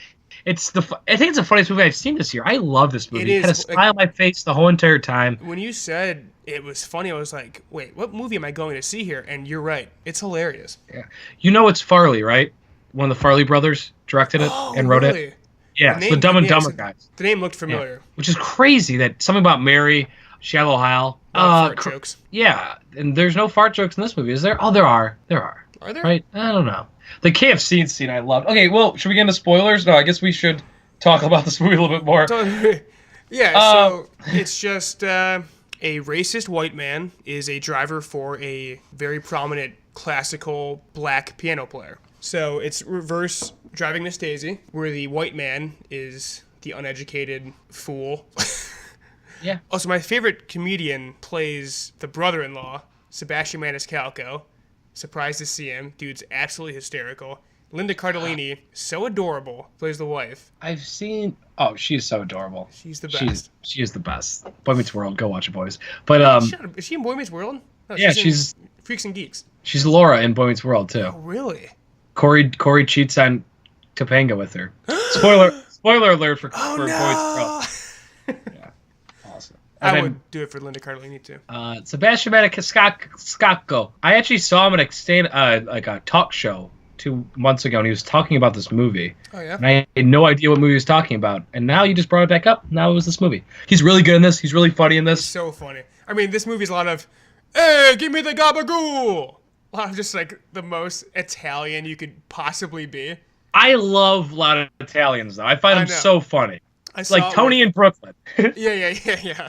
I think it's the funniest movie I've seen this year. I love this movie. It had a smile on my face the whole entire time. When you said it was funny, I was like, wait, what movie am I going to see here? And you're right. It's hilarious. Yeah. You know it's Farley, right? One of the Farley brothers directed it and wrote it. Yeah, it's the Dumb and Dumber guys. The name looked familiar. Yeah. Which is crazy that something about Mary, Shallow Hal. Fart jokes. Yeah, and there's no fart jokes in this movie, is there? Oh, there are. There are. Are there? Right? I don't know. The KFC scene I loved. Okay, well, should we get into spoilers? No, I guess we should talk about this movie a little bit more. Yeah, so it's just a racist white man is a driver for a very prominent classical black piano player. So it's reverse driving Miss Daisy, where the white man is the uneducated fool. Yeah. Also, my favorite comedian plays the brother-in-law, Sebastian Maniscalco. Surprised to see him. Dude's absolutely hysterical. Linda Cardellini, so adorable, plays the wife. I've seen... Oh, she's so adorable. She's the best. She is the best. Boy Meets World. Go watch it, boys. But Is she in Boy Meets World? No, yeah, she's in Freaks and Geeks. She's Laura in Boy Meets World, too. Oh, really? Corey cheats on Topanga with her. Spoiler alert for Oh, Boy Meets World. Yeah. Awesome. I would do it for Linda Cardellini, too. Sebastian Maniscalco. I actually saw him at like a talk show 2 months ago, and he was talking about this movie. Oh, yeah? And I had no idea what movie he was talking about. And now you just brought it back up. Now it was this movie. He's really good in this. He's really funny in this. So funny. I mean, this movie's a lot of, hey, give me the gabagool. A lot of just like the most Italian you could possibly be. I love a lot of Italians, though. I find them so funny. Like Tony in Brooklyn. Yeah.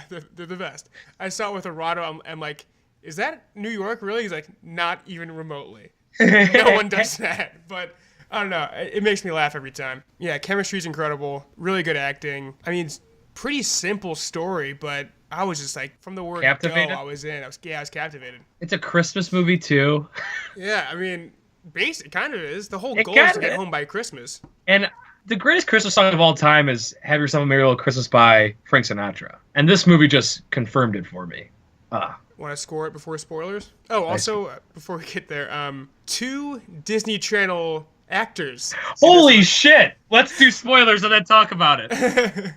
They're the best. I saw it with Arado. I'm like, is that New York, really? He's like, not even remotely. No one does that. But I don't know. It makes me laugh every time. Yeah, chemistry's incredible. Really good acting. I mean, it's pretty simple story, but I was just like, from the word captivated? go, I was in. I was captivated. It's a Christmas movie, too. Yeah, I mean, it kind of is. The whole goal is to get home by Christmas. And the greatest Christmas song of all time is Have Yourself a Merry Little Christmas by Frank Sinatra. And this movie just confirmed it for me. Want to score it before spoilers? Oh, also, before we get there, 2 Disney Channel actors. Holy shit! Let's do spoilers and then talk about it.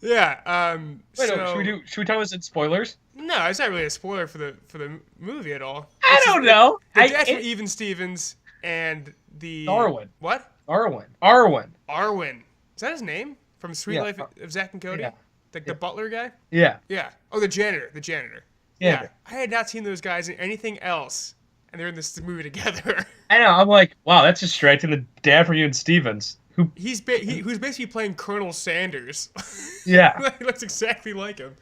Yeah. Wait, no, should we talk about spoilers? No, it's not really a spoiler for the movie at all. I don't know. The dash from Even Stevens and the Arwen. What? Arwen. Is that his name from Sweet Life of Zack and Cody? Yeah. The butler guy? Yeah. Yeah. Oh, the janitor. Yeah. I had not seen those guys in anything else, and they're in this movie together. I know. I'm like, wow, that's just straight to the dad from Even Stevens. Who's basically playing Colonel Sanders. Yeah. He looks exactly like him.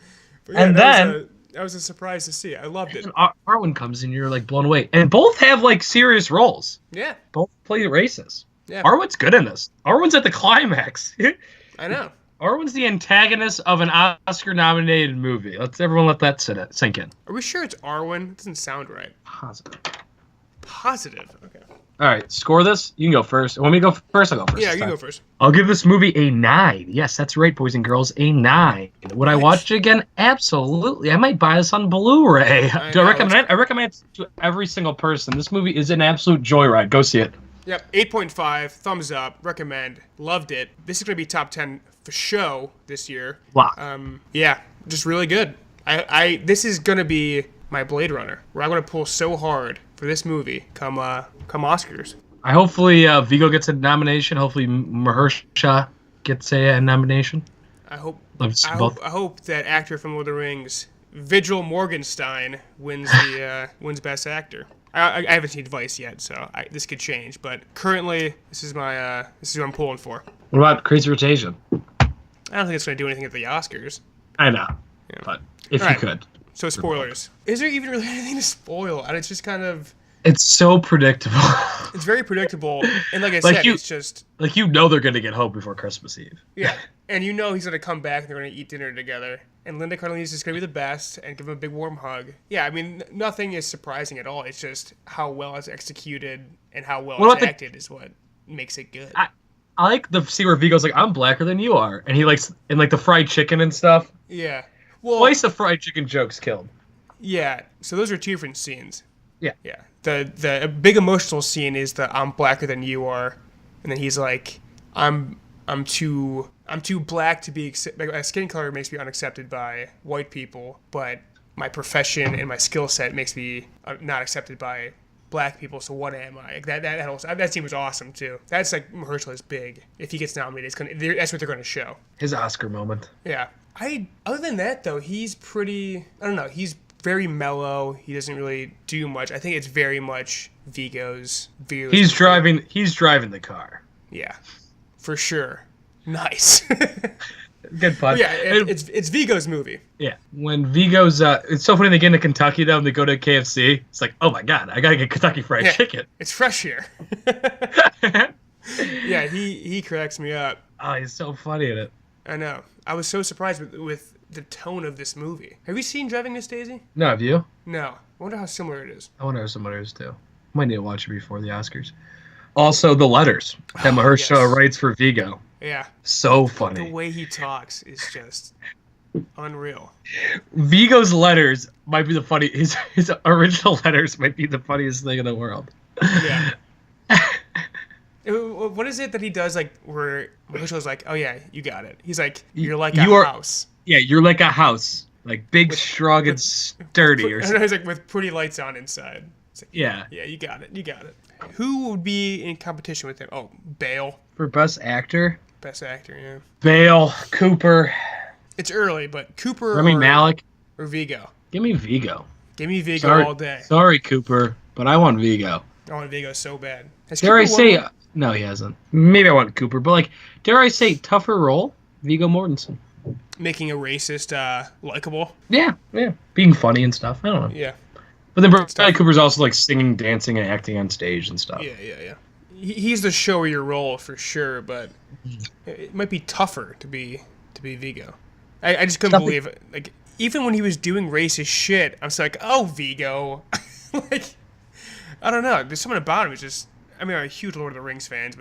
But and then that was a surprise to see. I loved it. Arwen comes in, you're like blown away. And both have like serious roles. Yeah. Both play racist. Yeah. Arwen's good in this. Arwen's at the climax. I know. Arwen's the antagonist of an Oscar-nominated movie. Everyone let that sink in. Are we sure it's Arwen? It doesn't sound right. Positive. Okay. All right, score this. You can go first. Want me to go first? I'll go first. Yeah, you go first. I'll give this movie a 9. Yes, that's right, boys and girls, a 9. Would I watch it again? Absolutely. I might buy this on Blu-ray. Do I recommend it? I recommend it to every single person. This movie is an absolute joyride. Go see it. Yep, 8.5, thumbs up, recommend, loved it. This is going to be top 10 for show this year. Wow. Yeah, just really good. This is going to be my Blade Runner, where I'm going to pull so hard for this movie come Oscars. Hopefully Viggo gets a nomination. Hopefully Mahershala gets a nomination. I hope that actor from Lord of the Rings, Vigil Morgenstein, wins Best Actor. I haven't seen Vice yet, so this could change. But currently, this is who I'm pulling for. What about Crazy Rich Asian? I don't think it's going to do anything at the Oscars. I know, but if you Alright. could. So spoilers. Is there even really anything to spoil? And it's just kind of. It's so predictable. It's very predictable, and like I Like said, you- it's just Like, you know they're going to get home before Christmas Eve. yeah. And you know he's gonna come back and they're gonna eat dinner together. And Linda Cardellini's just gonna be the best and give him a big warm hug. Yeah, I mean nothing is surprising at all. It's just how well it's executed and how well What it's about acted is what makes it good. I like the scene where Vigo's like, I'm blacker than you are. And he likes, and like the fried chicken and stuff. Yeah. Well, Twice the fried chicken joke's killed. yeah. So those are two different scenes. Yeah. Yeah. The big emotional scene is the I'm blacker than you are, and then he's like, I'm too black to be my skin color makes me unaccepted by white people, but my profession and my skill set makes me not accepted by black people. So what am I? Like that scene was awesome too. That's like Mahershala is big. If he gets nominated, that's what they're gonna show. His Oscar moment. Yeah. Other than that though, he's pretty. I don't know. He's very mellow. He doesn't really do much. I think it's very much Vigo's. He's driving the car. Yeah, for sure. Nice. Good pun. Yeah, it's Vigo's movie. Yeah. When Vigo's, it's so funny they get into Kentucky though and they go to KFC. It's like, oh my God, I gotta get Kentucky Fried Chicken. It's fresh here. Yeah, he cracks me up. Oh, he's so funny in it. I know. I was so surprised with the tone of this movie. Have you seen Driving Miss Daisy? No, have you? No. I wonder how similar it is. I wonder if some others too. Might need to watch it before the Oscars. Also, the letters that Mahershala writes for Vigo. Yeah. So funny. The way he talks is just unreal. Vigo's letters might be the funny. His original letters might be the funniest thing in the world. Yeah. What is it that he does, like, where Mahershala's like, oh, yeah, you got it. He's like, you're like a house. Yeah, you're like a house. Like, big, strong, and sturdy or something. He's like, with pretty lights on inside. It's like, Yeah. Yeah, you got it. You got it. Who would be in competition with him? Oh, Bale. For Best Actor? Best actor, yeah. Bale, Cooper. It's early, but Cooper Rami Malek. or Vigo. Give me Vigo. Give me Vigo all day. Sorry, Cooper, but I want Vigo. I want Vigo so bad. Dare I say... No, he hasn't. Maybe I want Cooper, but, like, dare I say tougher role? Viggo Mortensen. Making a racist likable? Yeah. Being funny and stuff. I don't know. Yeah. But then Bradley Cooper's also, like, singing, dancing, and acting on stage and stuff. Yeah. He's the showier role for sure, but it might be tougher to be Vigo. I just couldn't believe it. Like, even when he was doing racist shit, I was like, oh, Vigo. Like, I don't know. There's something about him. It's just, I mean, I'm a huge Lord of the Rings fan,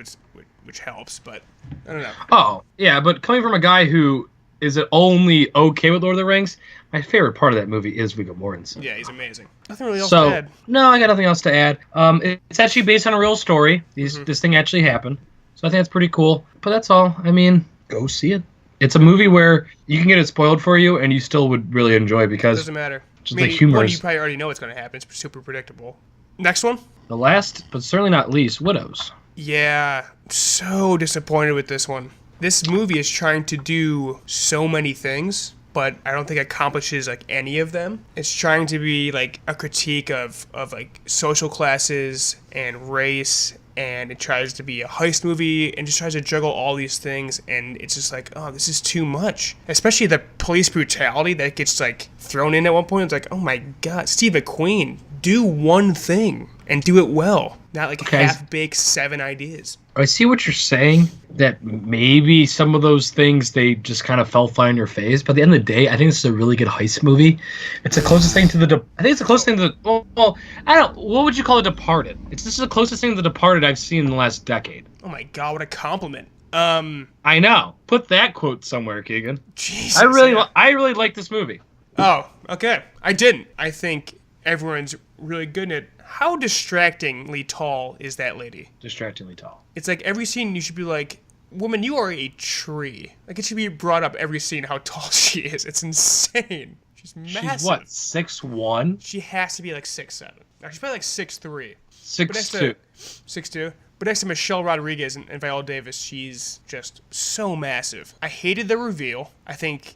which helps, but I don't know. Oh, yeah, but coming from a guy who is only okay with Lord of the Rings, my favorite part of that movie is Viggo Mortensen. Yeah, he's amazing. Nothing really else to add. No, I got nothing else to add. It's actually based on a real story. This thing actually happened. So I think that's pretty cool. But that's all. I mean, go see it. It's a movie where you can get it spoiled for you and you still would really enjoy because... It doesn't matter. Just the humor. One, you probably already know what's going to happen. It's super predictable. Next one? The last, but certainly not least, Widows. Yeah, so disappointed with this one. This movie is trying to do so many things, but I don't think it accomplishes like any of them. It's trying to be like a critique of like social classes and race, and it tries to be a heist movie and just tries to juggle all these things, and it's just like, oh, this is too much. Especially the police brutality that gets like thrown in at one point. It's like, oh my god, Steve McQueen, do one thing and do it well. Not like half-baked 7 ideas. I see what you're saying, that maybe some of those things, they just kind of fell flat in your face. But at the end of the day, I think this is a really good heist movie. It's the closest thing to well, I don't, what would you call The Departed? This is the closest thing to The Departed I've seen in the last decade. Oh my god, what a compliment. I know. Put that quote somewhere, Keegan. Jesus. I really like this movie. Oh, okay. I didn't. I think everyone's really good at it. How distractingly tall is that lady? Distractingly tall. It's like every scene you should be like, woman, you are a tree. Like it should be brought up every scene how tall she is. It's insane. She's massive. She's what, 6'1"? She has to be like 6'7". No, she's probably like 6'3". 6'2". 6'2". But next to Michelle Rodriguez and Viola Davis, she's just so massive. I hated the reveal. I think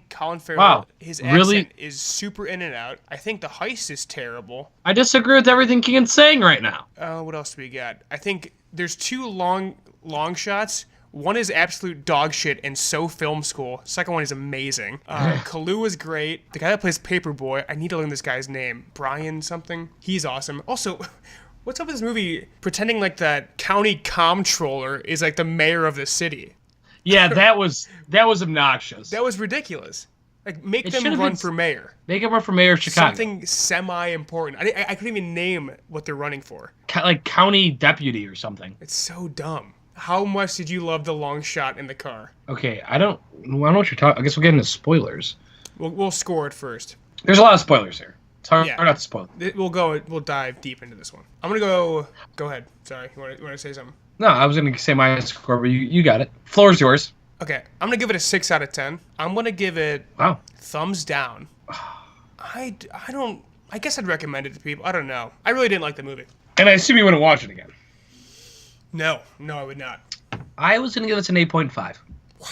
Colin Farrell, his accent really? is super in and out. I think the heist is terrible. I disagree with everything Keegan's saying right now. What else do we got? I think there's two long shots. One is absolute dog shit and so film school. Second one is amazing. Kalu is great. The guy that plays Paperboy, I need to learn this guy's name. Brian something. He's awesome. Also, what's up with this movie pretending like that county comptroller is like the mayor of the city? Yeah, that was obnoxious. That was ridiculous. Like, make It them should've run been- for mayor. Make him run for mayor of Chicago. Something semi-important. I couldn't even name what they're running for. Like county deputy or something. It's so dumb. How much did you love the long shot in the car? Okay, I don't know what you're talking. I guess we'll get into spoilers. We'll score it first. There's a lot of spoilers here. It's hard Yeah. not to spoil. We'll dive deep into this one. I'm gonna go ahead. Sorry, you want to say something? No, I was gonna say my score, but you got it. Floor's yours. Okay, I'm gonna give it a 6 out of 10. I'm gonna give it Wow. thumbs down. I guess I'd recommend it to people. I don't know. I really didn't like the movie. And I assume you wouldn't watch it again. No, I would not. I was gonna give this an 8.5. Wow.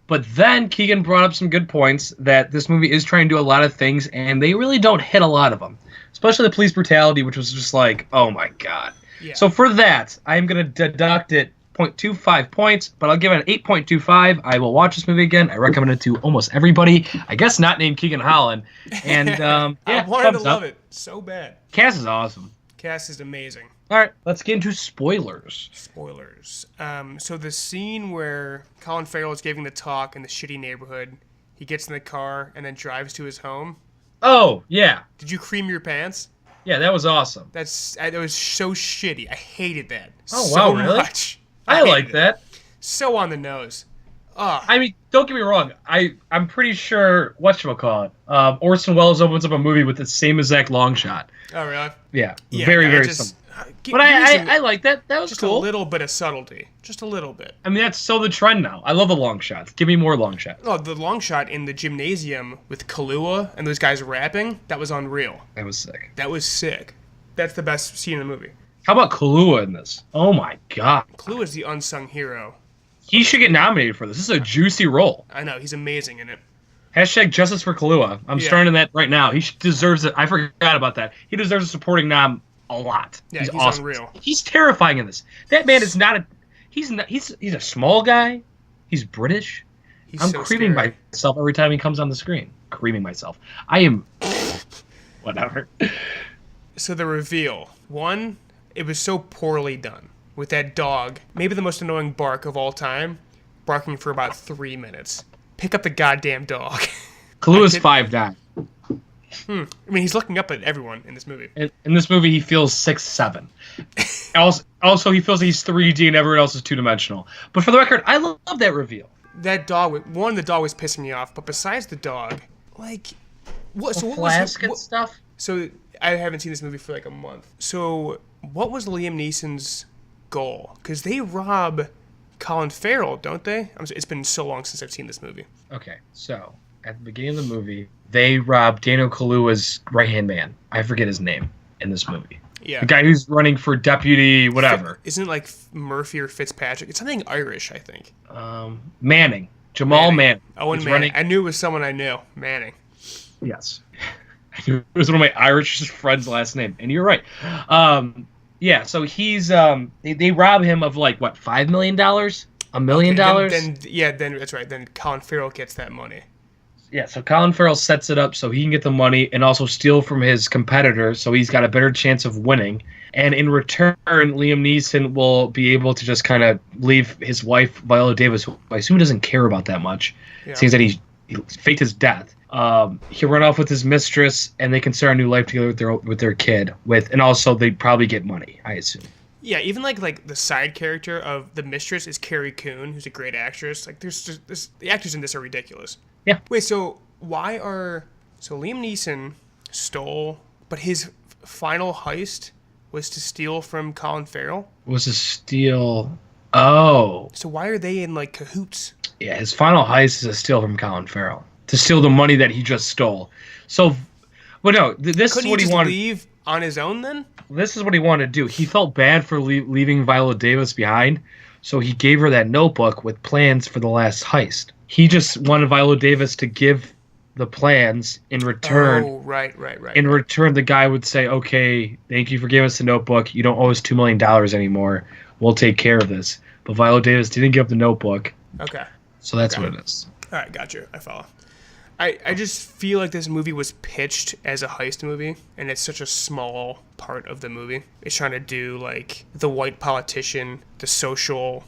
But then Keegan brought up some good points that this movie is trying to do a lot of things, and they really don't hit a lot of them. Especially the police brutality, which was just like, oh my god. Yeah. So for that, I'm gonna deduct it 0.25 points, but I'll give it an 8.25. I will watch this movie again. I recommend it to almost everybody. I guess not named Keegan Holland. And yeah, I wanted to thumbs love up. it so bad. Cast is awesome. Cast is amazing. All right, let's get into spoilers. Spoilers. So the scene where Colin Farrell is giving the talk in the shitty neighborhood, he gets in the car and then drives to his home. Oh, yeah. Did you cream your pants? Yeah, that was awesome. That was so shitty. I hated that. Oh, so wow, really? much. I hated like it. that. So on the nose. Ugh. I mean, don't get me wrong. I'm pretty sure, whatchamacallit, Orson Welles opens up a movie with the same exact long shot. Oh, really? Yeah, Yeah, very, I very just- similar. Gi- But give me some- I like that. That was just cool. a little bit of subtlety. Just a little bit. I mean, that's so the trend now. I love the long shots. Give me more long shots. Oh, the long shot in the gymnasium with Kahlua and those guys rapping, that was unreal. That was sick. That was sick. That's the best scene in the movie. How about Kahlua in this? Oh my god. Kahlua is the unsung hero. He should get nominated for this. This is a juicy role. I know, he's amazing in it. Hashtag justice for Kahlua. I'm Yeah. starting that right now. He deserves it. I forgot about that. He deserves a supporting nom a lot. Yeah, he's awesome. unreal. He's terrifying in this. That man is not a. He's a small guy. He's British. He's I'm so creaming scary. myself every time he comes on the screen. Creaming myself. I am. Whatever. So the reveal. One, it was so poorly done. With that dog, maybe the most annoying bark of all time, barking for about 3 minutes. Pick up the goddamn dog. Kahlua's 5'9". I mean, he's looking up at everyone in this movie. In this movie, he feels 6'7". Also, he feels he's 3D and everyone else is 2-dimensional. But for the record, I love that reveal. That dog, one, the dog was pissing me off, but besides the dog, like, what? So what Flask was and what, stuff. So I haven't seen this movie for like a month. So what was Liam Neeson's goal? Because they rob Colin Farrell, don't they? It's been so long since I've seen this movie. Okay, so at the beginning of the movie, they rob Daniel Kaluuya's right-hand man. I forget his name in this movie. Yeah. The guy who's running for deputy, whatever. Isn't it like Murphy or Fitzpatrick? It's something Irish, I think. Manning. Jamal Manning. Owen He's Manning. running- I knew it was someone I knew. Manning. Yes. It was one of my Irish friends' last name, and you're right. Yeah, so he's they rob him of like what, $5 million, $1 million. Then that's right. Then Colin Farrell gets that money. Yeah, so Colin Farrell sets it up so he can get the money and also steal from his competitor, so he's got a better chance of winning. And in return, Liam Neeson will be able to just kind of leave his wife, Viola Davis, who I assume doesn't care about that much. Yeah. Seems that he faked his death. He'll run off with his mistress, and they can start a new life together with their kid. And also they probably get money, I assume. Yeah, even like the side character of the mistress is Carrie Coon, who's a great actress. Like there's just the actors in this are ridiculous. Yeah. Wait, so Liam Neeson stole, but his final heist was to steal from Colin Farrell? Was a steal. Oh. So why are they in like cahoots? Yeah, his final heist is a steal from Colin Farrell. to steal the money that he just stole. So, but no, this Couldn't is what he he just wanted. leave on his own then? This is what he wanted to do. He felt bad for leaving Viola Davis behind, so he gave her that notebook with plans for the last heist. He just wanted Viola Davis to give the plans in return. Oh, right. In return, the guy would say, okay, thank you for giving us the notebook. You don't owe us $2 million anymore. We'll take care of this. But Viola Davis didn't give up the notebook. Okay. So that's what it is. All right, got you. I follow. I just feel like this movie was pitched as a heist movie, and it's such a small part of the movie. It's trying to do, like, the white politician, the social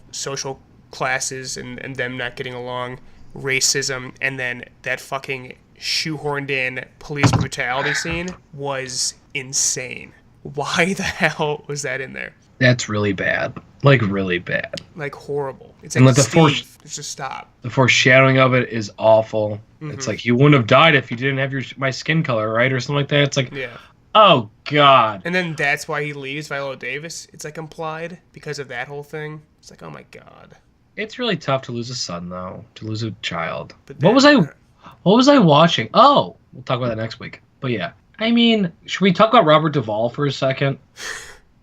classes, and them not getting along, racism, and then that fucking shoehorned in police brutality scene was insane. Why the hell was that in there? That's really bad. Like, really bad. Like, horrible. It's And like, let the just stop. The foreshadowing of it is awful. It's like, you wouldn't have died if you didn't have my skin color, right? Or something like that. It's like, Yeah. oh, God. And then that's why he leaves Viola Davis. It's, like, implied because of that whole thing. It's like, oh, my God. It's really tough to lose a son, though. To lose a child. But What was I watching? Oh, we'll talk about that next week. But yeah. I mean, should we talk about Robert Duvall for a second?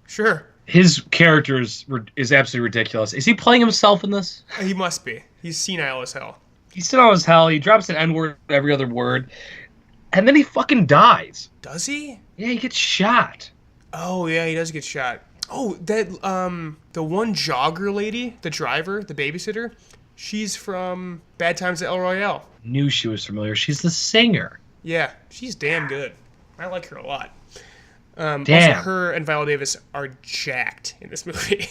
Sure. His character is absolutely ridiculous. Is he playing himself in this? He must be. He's senile as hell. He's senile as hell. He drops an N-word every other word. And then he fucking dies. Does he? Yeah, he gets shot. Oh, yeah, he does get shot. Oh, that, the one jogger lady, the driver, the babysitter, she's from Bad Times at El Royale. Knew she was familiar. She's the singer. Yeah, she's damn good. I like her a lot. Damn. Also, her and Viola Davis are jacked in this movie.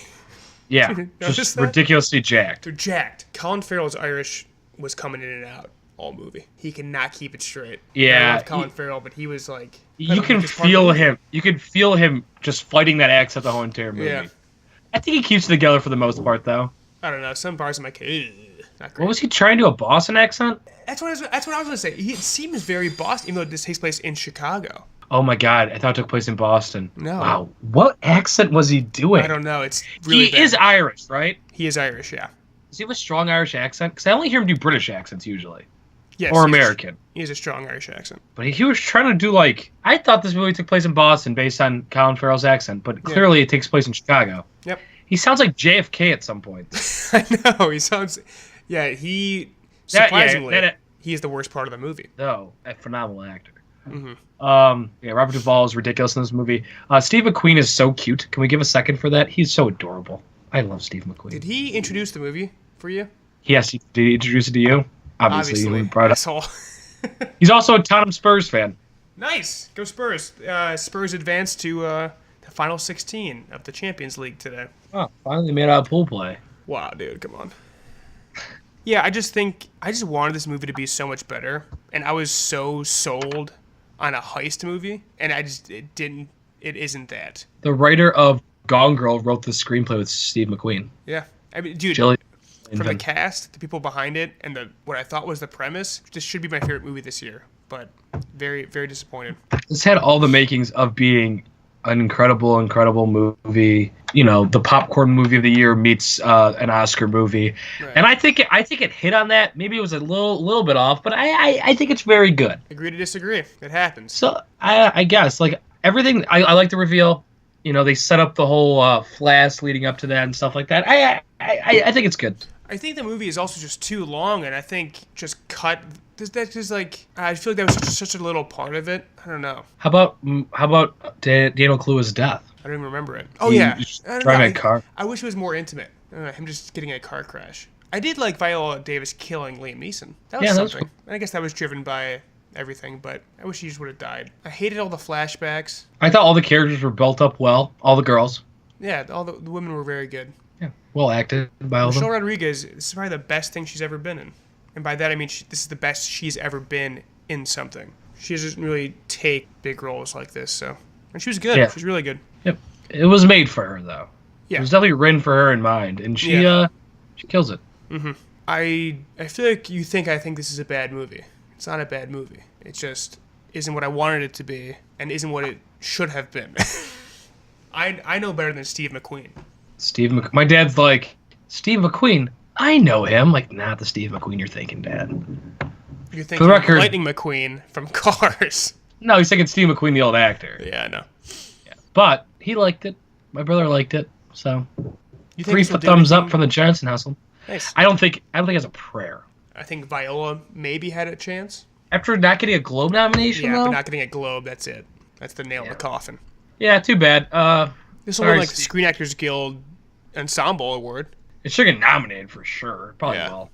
Yeah, Notice just that? ridiculously jacked. They're jacked. Colin Farrell's Irish was coming in and out all movie. He cannot keep it straight. Yeah, I love Colin Farrell, but he was like... You can feel him. You can feel him just fighting that accent the whole entire movie. Yeah. I think he keeps it together for the most part, though. I don't know. Some parts I'm like, not great. What was he trying to do? A Boston accent? That's what I was going to say. It seems very Boston, even though this takes place in Chicago. Oh my God! I thought it took place in Boston. No. Wow. What accent was he doing? I don't know. It's really bad. is Irish, right? He is Irish, yeah. Does he have a strong Irish accent? Because I only hear him do British accents usually, Yes. or American. He has a strong Irish accent. But he was trying to do like I thought this movie took place in Boston based on Colin Farrell's accent, but clearly it takes place in Chicago. Yep. He sounds like JFK at some point. I know. He sounds... Yeah, surprisingly, he is the worst part of the movie. No, a phenomenal actor. Mm-hmm. Robert Duvall is ridiculous in this movie. Steve McQueen is so cute. Can we give a second for that? He's so adorable. I love Steve McQueen. Did he introduce the movie for you? Yes, did he introduce it to you? Obviously. He brought it up. Asshole. He's also a Tottenham Spurs fan. Nice. Go Spurs. Spurs advanced to the final 16 of the Champions League today. Oh, finally made out pool play. Wow, dude, come on. Yeah, I just wanted this movie to be so much better, and I was so sold on a heist movie, and it isn't that. The writer of Gone Girl wrote the screenplay with Steve McQueen. Yeah. I mean, dude, Jillian from the cast, the people behind it, and what I thought was the premise, this should be my favorite movie this year, but very, very disappointed. This had all the makings of being an incredible, incredible movie. You know, the popcorn movie of the year meets an Oscar movie, right. And I think it hit on that. Maybe it was a little bit off, but I think it's very good. Agree to disagree. It happens. So I guess like everything. I like the reveal. You know, they set up the whole flash leading up to that and stuff like that. I think it's good. I think the movie is also just too long, and I think just cut. That just like I feel like that was such a little part of it. I don't know. How about Daniel Kaluuya's death? I don't even remember it. Oh yeah, driving a car. I wish it was more intimate. Him just getting in a car crash. I did like Viola Davis killing Liam Neeson. That was something. Cool. I guess that was driven by everything, but I wish he just would have died. I hated all the flashbacks. I thought all the characters were built up well. All the girls. Yeah, all the women were very good. Yeah, well acted by all of them. Michelle Rodriguez, this is probably the best thing she's ever been in. And by that I mean this is the best she's ever been in something. She doesn't really take big roles like this, so. And she was good. Yeah. She was really good. Yep. It was made for her, though. Yeah. It was definitely written for her in mind, and she kills it. Mm-hmm. I feel like I think this is a bad movie. It's not a bad movie. It just isn't what I wanted it to be, and isn't what it should have been. I know better than Steve McQueen. My dad's like, Steve McQueen? I know him. Like, not the Steve McQueen you're thinking, Dad. You're For thinking the record, Lightning McQueen from Cars. no, he's thinking Steve McQueen, the old actor. Yeah, I know. But he liked it. My brother liked it. So You 3 this will do thumbs up anything- from the Johnson household. Nice. I don't think it's a prayer. I think Viola maybe had a chance. After not getting a Globe nomination, Yeah, though? but not getting a Globe, that's it. That's the nail in the coffin. Yeah, too bad. This will Sorry, win like Steve. Screen Actors Guild Ensemble Award. It should get nominated for sure. Probably Yeah. will.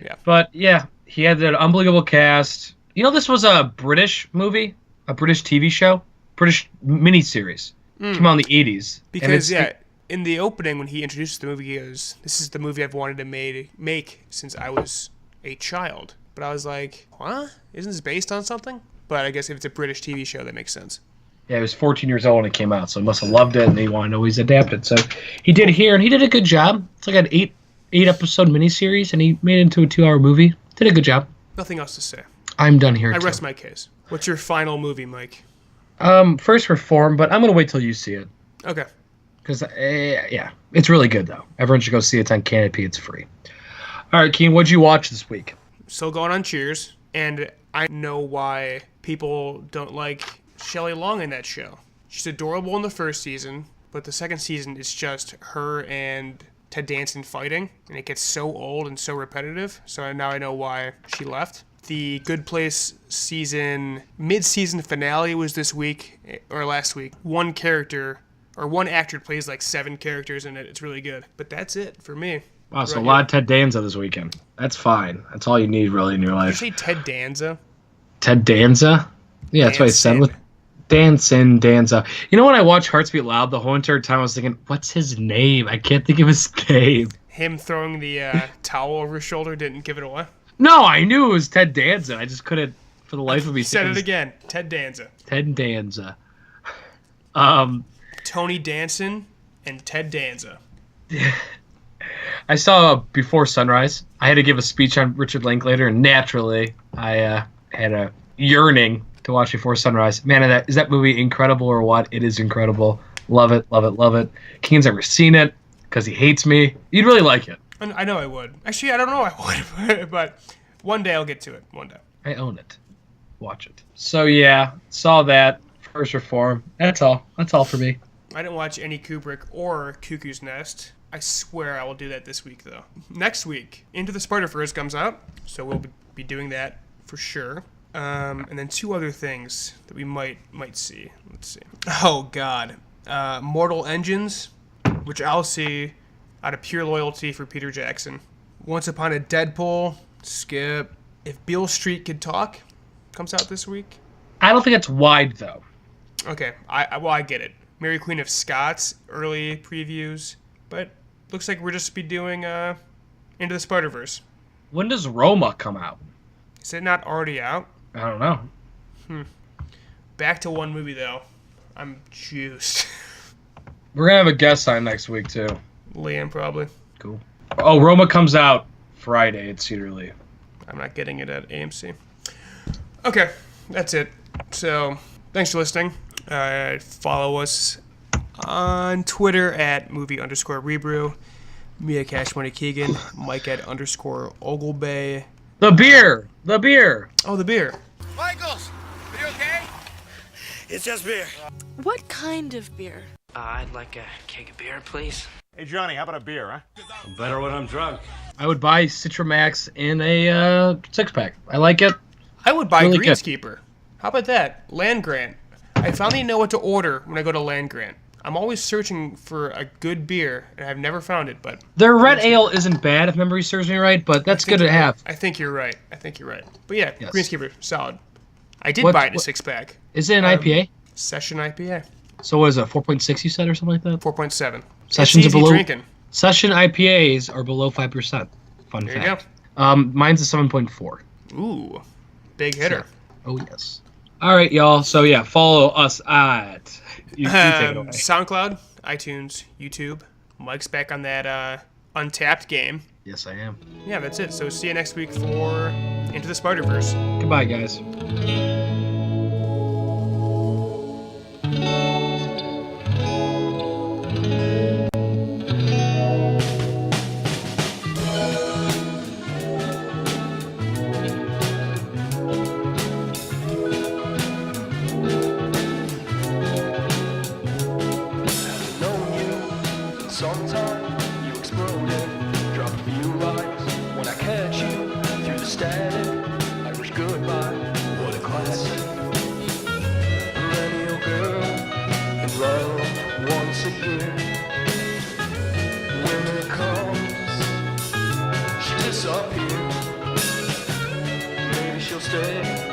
Yeah. But yeah, he had an unbelievable cast. You know, this was a British movie, a British TV show, British miniseries. Came out in the 80s. And Because, it's- in the opening, when he introduces the movie, he goes, "This is the movie I've wanted to make since I was a child." But I was like, what? Isn't this based on something? But I guess if it's a British TV show, that makes sense. Yeah, he was 14 years old when it came out, so he must have loved it, and he wanted to always adapt it. So he did here, and he did a good job. It's like an eight episode miniseries, and he made it into a 2-hour movie. Did a good job. Nothing else to say. I'm done here. I too. rest my case. What's your final movie, Mike? First Reform, but I'm gonna wait till you see it Okay. because yeah, it's really good though. Everyone should go see it. It's on Canopy. It's free. All right, Keen, what'd you watch this week? Still going on Cheers, and I know why people don't like Shelley Long in that show. She's adorable in the first season, but the second season is just her and Ted Danson fighting, and it gets so old and so repetitive. So now I know why she left. The Good Place season mid-season finale was this week or last week. One actor plays like 7 characters in it. It's really good, but that's it for me. Wow, so Right a lot of Ted Danza this weekend. That's fine. That's all you need really in your Did life. you say Ted Danza? Ted Danza? Yeah, that's what I said. With Danza. You know when I watched Hearts Beat Loud the whole entire time, I was thinking, what's his name? I can't think of his name. Him throwing the towel over his shoulder didn't give it away. No, I knew it was Ted Danza. I just couldn't, for the life of me, Said think it of again. Ted Danza. Ted Danza. Tony Danson and Ted Danza. I saw Before Sunrise. I had to give a speech on Richard Linklater, and naturally, I had a yearning to watch Before Sunrise. Man, is that movie incredible or what? It is incredible. Love it, love it, love it. Keen's never seen it because he hates me. You'd really like it. I know I would. Actually, I don't know I would, but one day I'll get to it. One day. I own it. Watch it. So yeah, saw that. First Reform. That's all. That's all for me. I didn't watch any Kubrick or Cuckoo's Nest. I swear I will do that this week, though. Next week, Into the Spider-Verse comes out, so we'll be doing that for sure. And then 2 other things that we might see. Let's see. Oh, God. Mortal Engines, which I'll see out of pure loyalty for Peter Jackson. Once Upon a Deadpool, skip. If Beale Street Could Talk comes out this week. I don't think it's wide though. Okay, I get it. Mary Queen of Scots, early previews. But looks like we'll just be doing Into the Spider-Verse. When does Roma come out? Is it not already out? I don't know. Back to one movie, though. I'm juiced. We're gonna have a guest on next week too. Liam, probably. Cool. Oh, Roma comes out Friday at Cedar Lee. I'm not getting it at AMC. Okay, that's it. So, thanks for listening. Follow us on Twitter at movie_ReBrew. Me at Cash Money Keegan. Mike at _Oglebay. The beer. Oh, the beer. Michaels, are you okay? It's just beer. What kind of beer? I'd like a keg of beer, please. Hey, Johnny, how about a beer, huh? Better when I'm drunk. I would buy Citramax in a 6-pack. I like it. I would buy Really good. Greenskeeper. How about that? Land Grant. I finally know what to order when I go to Land Grant. I'm always searching for a good beer, and I've never found it, but... Their red ale isn't bad, if memory serves me right, but that's good to have. I think you're right. But yeah, Yes. Greenskeeper, solid. I did What- buy it in a what- 6-pack. Is it an IPA? Session IPA. So what is it, 4.6 you said or something like that? 4.7. Sessions it's are easy below. drinking. Session IPAs are below 5%. Fun There you fact. Mine's a 7.4. Ooh, big hitter. Oh yes. All right, y'all. So yeah, follow us at. You take it away. SoundCloud, iTunes, YouTube. Mike's back on that Untapped game. Yes, I am. Yeah, that's it. So see you next week for Into the Spider-Verse. Goodbye, guys. sometime you exploded. Drop a few lines when I catch you through the static. Irish goodbye, what a classic. Millennial girl in love once again. When it comes, she disappears. Maybe she'll stay.